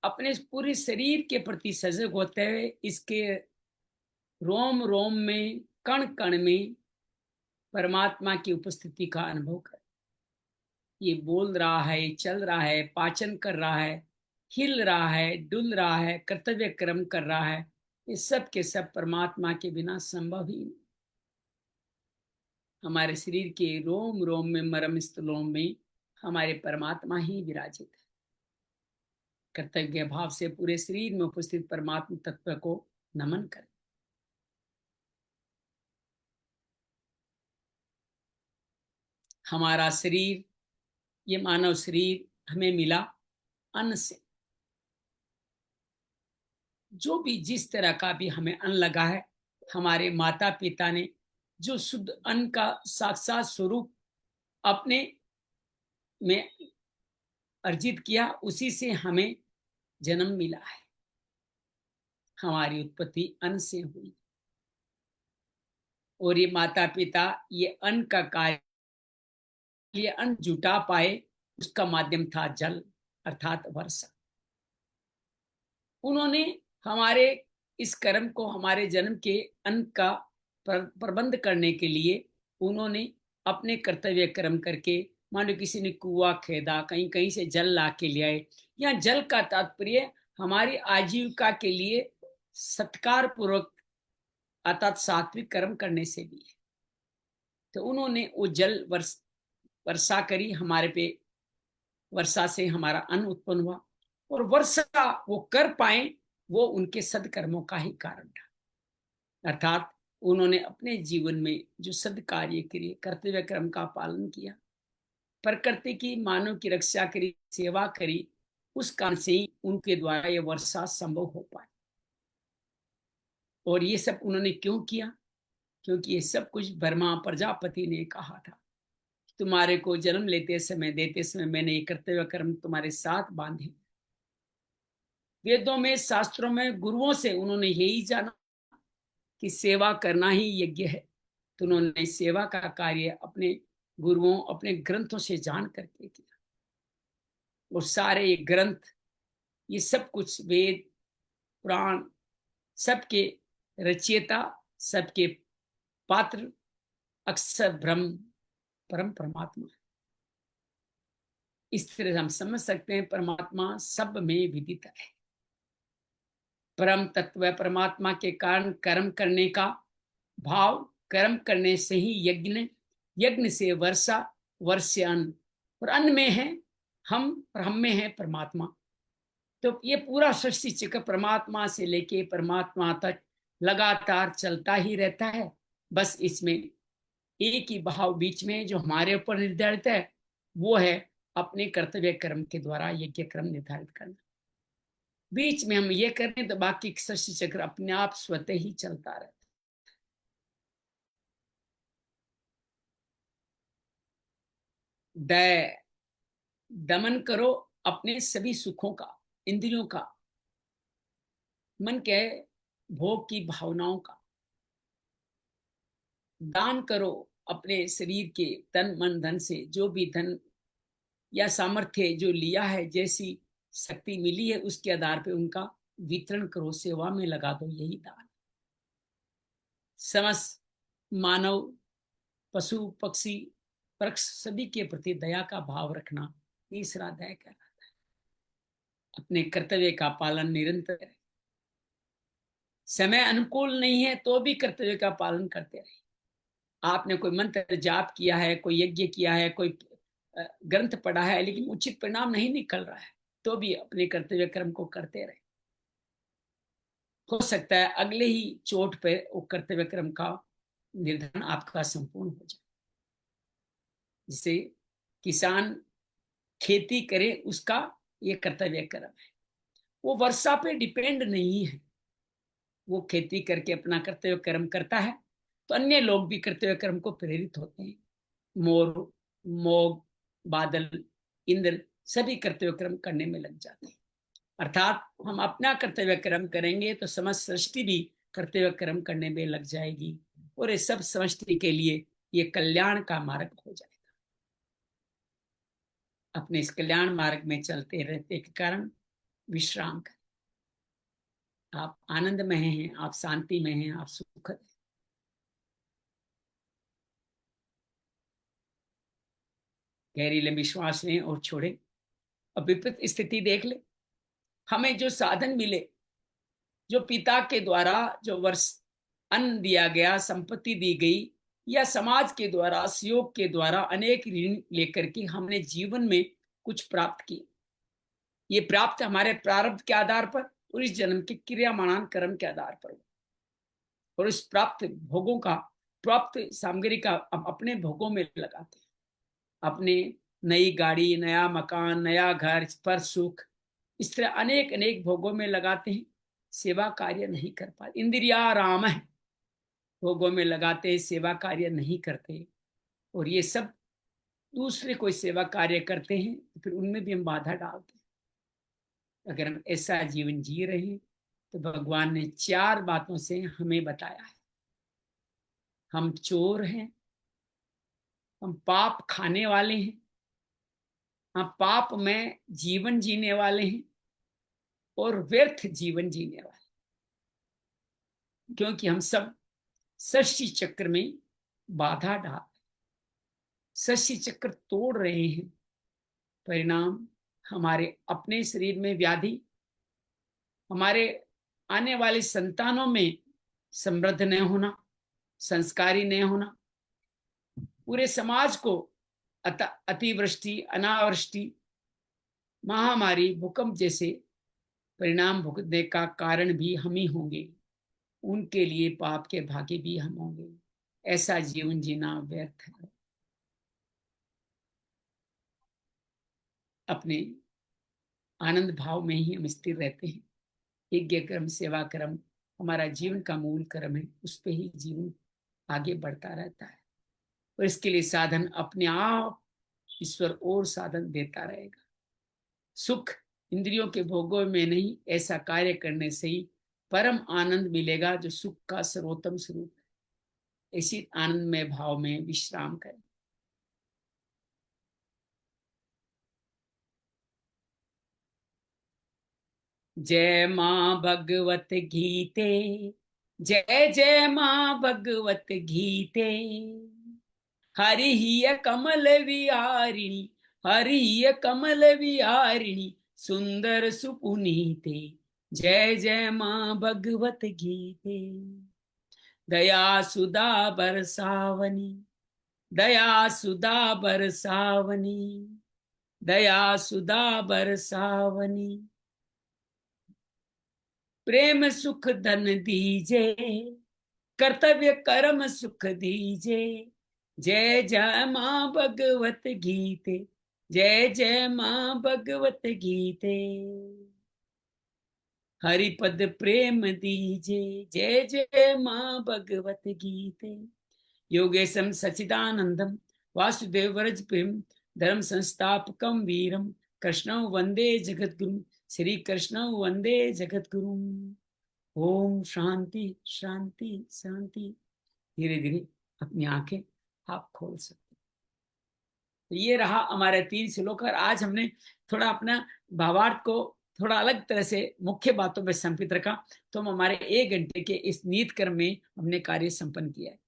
अपने पूरे शरीर के प्रति सजग होते हुए इसके रोम रोम में, कण कण में परमात्मा की उपस्थिति का अनुभव करें। ये बोल रहा है, चल रहा है, पाचन कर रहा है, हिल रहा है, डुल रहा है, कर्तव्य कर्म कर रहा है, ये सब के सब परमात्मा के बिना संभव ही नहीं। हमारे शरीर के रोम रोम में, मर्म स्थलों में हमारे परमात्मा ही विराजित है। कर्तव्य भाव से पूरे शरीर में उपस्थित परमात्मा तत्व को नमन करें। हमारा शरीर, ये मानव शरीर हमें मिला अन्न से। जो भी जिस तरह का भी हमें अन्न लगा है, हमारे माता पिता ने जो शुद्ध अन्न का साक्षात स्वरूप अपने में अर्जित किया, उसी से हमें जन्म मिला है। हमारी उत्पत्ति अन्न से हुई और ये माता पिता ये अन्न का कार्य, ये अन्न जुटा पाए, उसका माध्यम था जल अर्थात वर्षा। उन्होंने हमारे इस कर्म को, हमारे जन्म के अन्न का प्रबंध करने के लिए उन्होंने अपने कर्तव्य कर्म करके, मान लो किसी ने कुआं खेदा, कहीं कहीं से जल ला के ले आए। यहाँ जल का तात्पर्य हमारी आजीविका के लिए सत्कार पूर्वक अर्थात सात्विक कर्म करने से भी है। तो उन्होंने वो जल वर्षा करी हमारे पे, वर्षा से हमारा अन्न उत्पन्न हुआ और वर्षा वो कर पाए, वो उनके सदकर्मों का ही कारण था। अर्थात उन्होंने अपने जीवन में जो सद कार्य किए, कर्तव्य कर्म का पालन किया, प्रकृति की, मानव की रक्षा करी, सेवा करी, उस कारण से ही उनके द्वारा यह वर्षा संभव हो पाए। और ये सब उन्होंने क्यों किया? क्योंकि ये सब कुछ ब्रह्मा प्रजापति ने कहा था, तुम्हारे को जन्म लेते समय, देते समय मैंने ये कर्तव्य कर्म तुम्हारे साथ बांधे। वेदों में, शास्त्रों में, गुरुओं से उन्होंने यही जाना कि सेवा करना ही यज्ञ है। तो उन्होंने सेवा का कार्य अपने गुरुओं, अपने ग्रंथों से जान करके किया। और सारे ये ग्रंथ, ये सब कुछ वेद पुराण, सबके रचयिता, सबके पात्र अक्षर ब्रह्म परम परमात्मा है। इस तरह हम समझ सकते हैं परमात्मा सब में विदित है। परम तत्व परमात्मा के कारण कर्म करने का भाव, कर्म करने से ही यज्ञ, यज्ञ से वर्षा, वर्ष से अन्न, और अन्न में है हम और हम में है परमात्मा। तो ये पूरा सृष्टि चक्र परमात्मा से लेके परमात्मा तक लगातार चलता ही रहता है। बस इसमें एक ही भाव बीच में जो हमारे ऊपर निर्धारित है, वो है अपने कर्तव्य कर्म के द्वारा यज्ञ कर्म निर्धारित करना। बीच में हम ये करें तो बाकी सृष्टि चक्र अपने आप स्वतः ही चलता रहता है। दया, दमन करो अपने सभी सुखों का, इंद्रियों का, मन के भोग की भावनाओं का। दान करो अपने शरीर के तन मन धन से, जो भी धन या सामर्थ्य जो लिया है, जैसी शक्ति मिली है, उसके आधार पे उनका वितरण करो, सेवा में लगा दो, यही दान। समस्त मानव, पशु पक्षी वृक्ष सभी के प्रति दया का भाव रखना, तीसरा दया कहलाता है। अपने कर्तव्य का पालन निरंतर करें। समय अनुकूल नहीं है तो भी कर्तव्य का पालन करते रहे। आपने कोई मंत्र जाप किया है, कोई यज्ञ किया है, कोई ग्रंथ पढ़ा है लेकिन उचित परिणाम नहीं निकल रहा है, तो भी अपने कर्तव्य कर्म को करते रहे। हो सकता है अगले ही चोट पे वो कर्तव्य कर्म का निर्धारण आपका संपूर्ण हो जाए। जिसे किसान खेती करे उसका ये कर्तव्य कर्म है, वो वर्षा पे डिपेंड नहीं है। वो खेती करके अपना कर्तव्य कर्म करता है तो अन्य लोग भी कर्तव्य कर्म को प्रेरित होते हैं। मोर, मोग, बादल, इंद्र सभी कर्तव्य कर्म करने में लग जाते हैं। अर्थात हम अपना कर्तव्य कर्म करेंगे तो समस्त सृष्टि भी कर्तव्य कर्म करने में लग जाएगी और ये सब समष्टि के लिए ये कल्याण का मार्ग हो जाएगा। अपने इस कल्याण मार्ग में चलते रहते के कारण विश्राम करें। आप आनंद में हैं, आप शांति में हैं, आप सुखद हैं। गहरी लंबी श्वास लें और छोड़ें। अब विपरीत स्थिति देख ले। हमें जो साधन मिले, जो पिता के द्वारा जो वर्ष अन्न दिया गया, संपत्ति दी गई, या समाज के द्वारा, सहयोग के द्वारा अनेक ऋण लेकर के हमने जीवन में कुछ प्राप्त किया। ये प्राप्त हमारे प्रारब्ध के आधार पर और इस जन्म के क्रियामाण कर्म के आधार पर, और इस प्राप्त भोगों का, प्राप्त सामग्री का हम अपने भोगों में लगाते हैं। अपने नई गाड़ी, नया मकान, नया घर, पर सुख, इस तरह अनेक अनेक भोगों में लगाते हैं। सेवा कार्य नहीं कर पाते। इंद्रिया राम है, भोगों में लगाते, सेवा कार्य नहीं करते, और ये सब दूसरे कोई सेवा कार्य करते हैं तो फिर उनमें भी हम बाधा डालते हैं। अगर हम ऐसा जीवन जी रहे हैं तो भगवान ने 4 बातों से हमें बताया है। हम चोर हैं, हम पाप खाने वाले हैं, हम पाप में जीवन जीने वाले हैं और व्यर्थ जीवन जीने वाले, क्योंकि हम सब सृष्टि चक्र में बाधा डाल, सृष्टि चक्र तोड़ रहे हैं। परिणाम हमारे अपने शरीर में व्याधि, हमारे आने वाले संतानों में समृद्ध न होना, संस्कारी न होना, पूरे समाज को अतिवृष्टि, अनावृष्टि, महामारी, भूकंप जैसे परिणाम भुगतने का कारण भी हम ही होंगे। उनके लिए पाप के भागी भी हम होंगे। ऐसा जीवन जीना व्यर्थ है। अपने आनंद भाव में ही हम स्थिर रहते हैं। यज्ञ कर्म, सेवा कर्म हमारा जीवन का मूल कर्म है, उस पर ही जीवन आगे बढ़ता रहता है। और इसके लिए साधन अपने आप ईश्वर और साधन देता रहेगा। सुख इंद्रियों के भोगों में नहीं, ऐसा कार्य करने से ही परम आनंद मिलेगा जो सुख का सर्वोत्तम स्वरूप है। इसी आनंदमय भाव में विश्राम करें। जय मां भगवत गीते, जय जय मां भगवत गीते। हरि ही कमल विहारिणी, हरि ही कमल विहारिणी, सुंदर सुपुनीते। जय जय मां भगवत गीते। दया सुधा बरसावनी, दया सुधा बरसावनी, दया सुधा बरसावनी। प्रेम सुख धन दीजे, कर्तव्य कर्म सुख दीजे। जय जय मां भगवत गीते, जय जय मां भगवत गीते। हरिपद प्रेम दीजे, जय जय मां भगवत गीते। योगेशम सचिदानंदम वासुदेव व्रज प्रेम धर्म संस्थापकम वीरम कृष्णं वंदे जगद्गुरु, श्री कृष्णं वंदे जगद्गुरु। ओम शांति शांति शांति। धीरे धीरे अपनी आंखें आप खोल सकते। तो ये रहा हमारे 3 श्लोक। और आज हमने थोड़ा अपना भावार्थ को थोड़ा अलग तरह से मुख्य बातों में संपित रखा, तो हम हमारे 1 घंटे के इस नीत कर्म में हमने कार्य संपन्न किया है।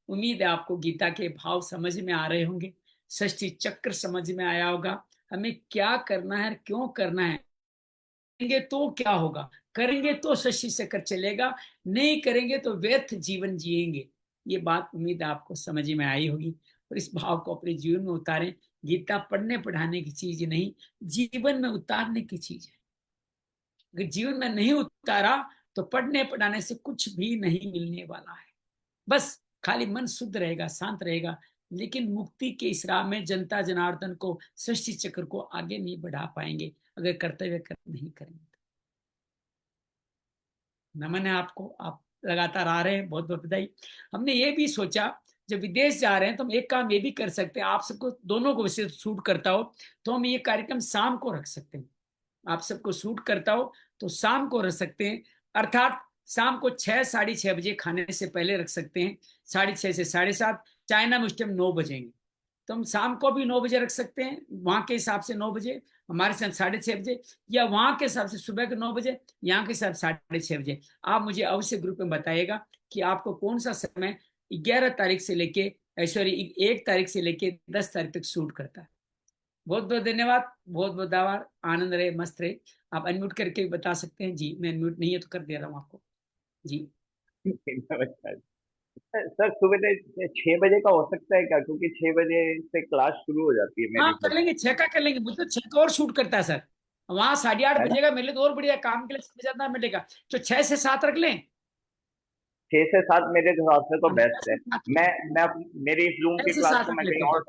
उम्मीद है आपको गीता के भाव समझ में आ रहे होंगे, सृष्टि चक्र समझ में आया होगा, हमें क्या करना है, क्यों करना है, करेंगे तो क्या होगा, करेंगे तो सृष्टि चक्र चलेगा, नहीं करेंगे तो व्यर्थ जीवन जिएंगे। ये बात उम्मीद है आपको समझ में आई होगी, और इस भाव को अपने जीवन में उतारें। गीता पढ़ने पढ़ाने की चीज नहीं, जीवन में उतारने की चीज है। अगर जीवन में नहीं उतारा तो पढ़ने पढ़ाने से कुछ भी नहीं मिलने वाला है। बस खाली मन शुद्ध रहेगा, शांत रहेगा, लेकिन मुक्ति के इस राह में जनता जनार्दन को, सृष्टि चक्र को आगे नहीं बढ़ा पाएंगे अगर कर्तव्य कर्म नहीं करेंगे। नमन है आपको, आप लगातार आ रहे हैं, बहुत बहुत बधाई। हमने ये भी सोचा जब विदेश जा रहे हैं तो हम एक काम ये भी कर सकते हैं, आप सबको दोनों को वैसे सूट करता हो तो हम ये कार्यक्रम शाम को रख सकते हैं। आप सबको सूट करता हो तो शाम को रख सकते हैं, अर्थात शाम को 6-6:30 बजे खाने से पहले रख सकते हैं, 6:30 से 7:30। चाइना में उस टाइम 9 बजेंगे, तो हम शाम को भी 9 बजे रख सकते हैं, वहां के हिसाब से 9 बजे, हमारे साथ 6:30 बजे, या वहां के हिसाब से सुबह के 9 बजे, यहाँ के हिसाब 6:30 बजे। आप मुझे अवश्य ग्रुप में बताइएगा कि आपको कौन सा समय 11 तारीख से लेके, सॉरी 1 तारीख से लेके 10 तारीख तक सूट करता है। बहुत बहुत धन्यवाद, बहुत बहुत आभार, आनंद रहे, मस्त रहे। आप अनम्यूट करके भी बता सकते हैं जी, मैं अनम्यूट नहीं है तो कर दे रहा हूँ आपको जी। नमस्कार सर। सुबह 6 बजे का हो सकता है क्या, क्योंकि 6 बजे से क्लास शुरू हो जाती है हाँ मेरी कर फिर। लेंगे, 6 का कर लेंगे, मुझे तो 6 का और शूट करता है सर, वहां 8:30 है ना, बजेगा, मेरे लिए तो और बढ़िया, काम के लिए समय ज्यादा मिलेगा, तो 6 से 7 रख लें। 6 से 7 मेरे हिसाब से तो हम छह बेस्ट है। से सात मैं मेरी इस जूम छह की से क्लास सात को रख मैं लेते कहीं हैं, और,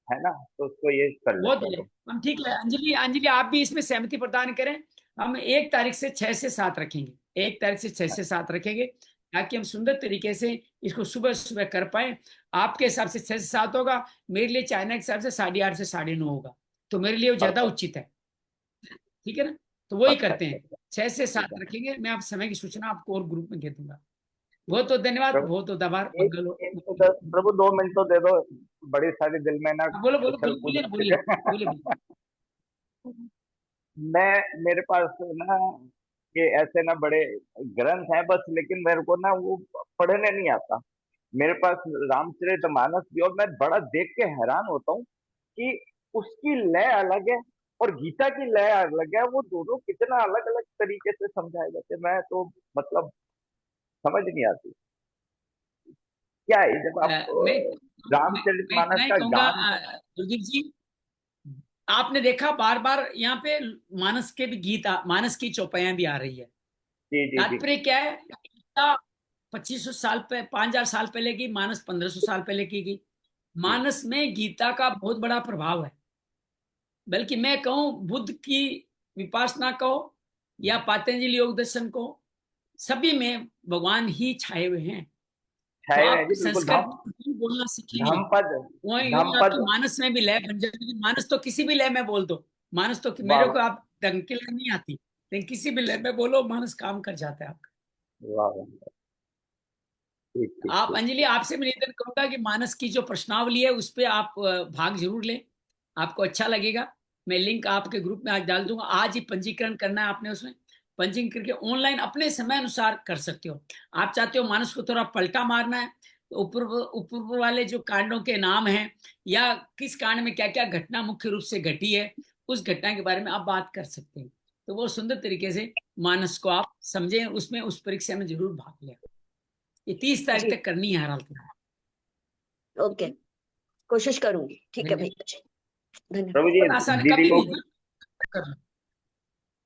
है ना, तो उसको ये कर बहुत लेते हैं बढ़िया। तो। हम ठीक है, अंजलि, अंजलि आप भी इसमें सहमति प्रदान करें। हम 1 तारीख से 6 से 7 रखेंगे, 1 तारीख से 6 से 7 रखेंगे, ताकि हम सुंदर तरीके से इसको सुबह सुबह कर पाए। आपके हिसाब से 6 से 7 होगा, मेरे लिए चाइना के हिसाब से 8:30 से 9:30 होगा, तो मेरे लिए वो ज्यादा परफेक्ट, उचित है। ठीक है ना, तो वही करते हैं, परफेक्ट। 6 से 7 ठीक है। रखेंगे। मैं आप समय की सूचना आपको और ग्रुप में दे दूंगा। बहुत बहुत धन्यवाद, प्रभु, बहुत बहुत आभार, एक मंगल हो। एक तो प्रभु 2 मिनट तो दे दो, बड़ी सारी दिल में ना बोलो बोलो उछल बोलो, कूद बोलिए ना, बोलिए बोलिए रखे। बोलिए। मेरे पास ना ये ऐसे ना बड़े ग्रंथ हैं बस, लेकिन मेरे को ना वो पढ़ने नहीं आता। मेरे पास रामचरितमानस भी, और मैं बड़ा देख के हैरान होता हूँ कि उसकी लय अलग है और गीता की लय अलग है। वो दोनों कितना अलग अलग तरीके से समझाए जाते हैं, मैं तो मतलब समझ नहीं आती क्या है जब आप मैं रामचरितमानस इतना ही का कहूंगा गान। दुर्दीप जी, आपने देखा बार बार यहाँ पे मानस के भी गीत मानस की चौपाइयां भी आ रही है। जी जी जी। तात्पर्य क्या है, गीता 2500 साल पे, 5000 साल पहले की, मानस 1500 साल पहले की गई। जी मानस में गीता का बहुत बड़ा प्रभाव है, बल्कि मैं कहूं बुद्ध की विपासना कहो या पातंजलि योग दर्शन को, सभी में भगवान ही छाए हुए हैं। तो छाए हैं आप जी, बिल्कुल। संस्कृत बोलना सीखेंगे, धम्मपद, वही वही आपकी धम्मपद। मानस में भी लय बन जाएगी। मानस तो किसी भी लय में बोल दो, मानस तो वाह मेरे को आप ढंग की लय नहीं आती, लेकिन किसी भी लय में बोलो मानस काम कर जाता है आपका। वाह वाह, ठीक ठीक आप ठीक। अंजलि, आपसे मैं निवेदन करूंगा कि मानस की जो प्रश्नावली है उस पे आप भाग जरूर लें, आपको अच्छा लगेगा। मैं लिंक आपके ग्रुप में आज डाल दूंगा, आज ही पंजीकरण करना है आपने, उसमें पंजीकरण करके ऑनलाइन अपने समय अनुसार कर सकते हो। आप चाहते हो मानस को थोड़ा पलटा मारना है, तो ऊपर ऊपर वाले जो कांडों के नाम हैं, या किस कांड में क्या क्या घटना मुख्य रूप से घटी है, उस घटना के बारे में आप बात कर सकते हैं। तो वो सुंदर तरीके से मानस को आप समझें, उसमें उस परीक्षा में जरूर भाग लें। ये 30 तारीख जी, तक करनी है हर हाल में। ओके, कोशिश करूंगी। ठीक है धन्यवाद। भैया जी, धन्यवाद। प्रभु जी, बहुत आसान है, दीदी कभी को भी कर लो।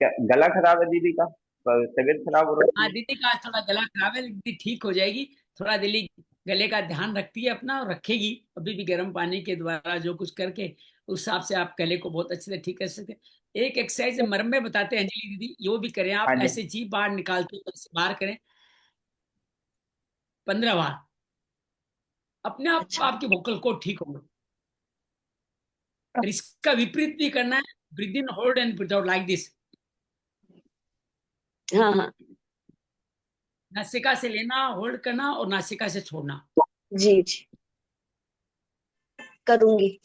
क्या गला खराब है दीदी का, तबीयत खराब हो रही हाँ, है? दीदी का आज थोड़ा गला खराब है, दीदी ठीक हो जाएगी। थोड़ा दिल्ली गले का ध्यान रखती है अपना, और रखेगी। अभी भी गर्म पानी के द्वारा जो कुछ करके उस हिसाब से आप गले को बहुत अच्छे से ठीक कर सकते हैं। एक एक्सरसाइज मरम में बताते हैं अंजलि दीदी, यो भी करें आप, हाँ जी। ऐसे जीभ बाहर निकालते हुए ऐसे बाहर करें 15 बार, अपने आप अच्छा, आपकी वोकल को ठीक होगा। और इसका विपरीत भी करना है, breathe in, hold and breathe out like this. हाँ हाँ, नासिका से लेना, होल्ड करना, और नासिका से छोड़ना। जी जी, करूंगी।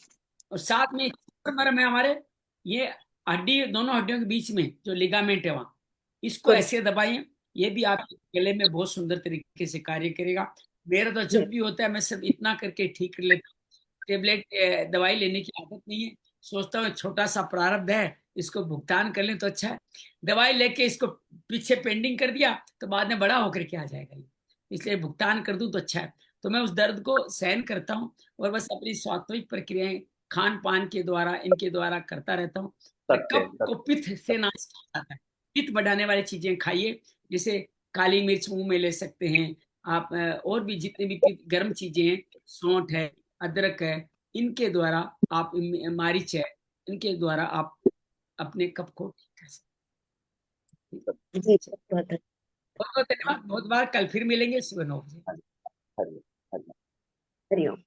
और साथ में मरम है हमारे, ये हड्डी, दोनों हड्डियों के बीच में जो लिगामेंट है वहां, इसको गुड। ऐसे दबाइए, ये भी आपके गले में बहुत सुंदर तरीके से कार्य करेगा। मेरा तो जी जब भी होता है मैं सब इतना करके ठीक कर लेता हूँ। टेबलेट दवाई लेने की आदत नहीं है, सोचता हूँ छोटा सा प्रारब्ध है, इसको भुगतान कर लें तो अच्छा है। दवाई लेके इसको पीछे पेंडिंग कर दिया तो बाद में बड़ा होकर के आ जाएगा ये, इसलिए भुगतान कर दूं तो अच्छा है। तो मैं उस दर्द को सहन करता हूँ और बस अपनी स्वाभाविक प्रक्रियाएं खान पान के द्वारा, इनके द्वारा करता रहता हूँ। सत्य कफ को पित्त से नाश किया जाता है। पित्त बढ़ाने वाली चीजें खाइए, जैसे काली मिर्च मुंह में ले सकते हैं आप, और भी जितने भी पित्त गर्म चीजें हैं, सौंठ है, अदरक है, इनके द्वारा आप, मारिच है, इनके द्वारा आप अपने कफ को ठीक कर सकते जी, हैं। बहुत बहुत बहुत बहुत धन्यवाद, बहुत बार, कल फिर मिलेंगे सुबह 9 बजे। हरि हरि। हरिओम।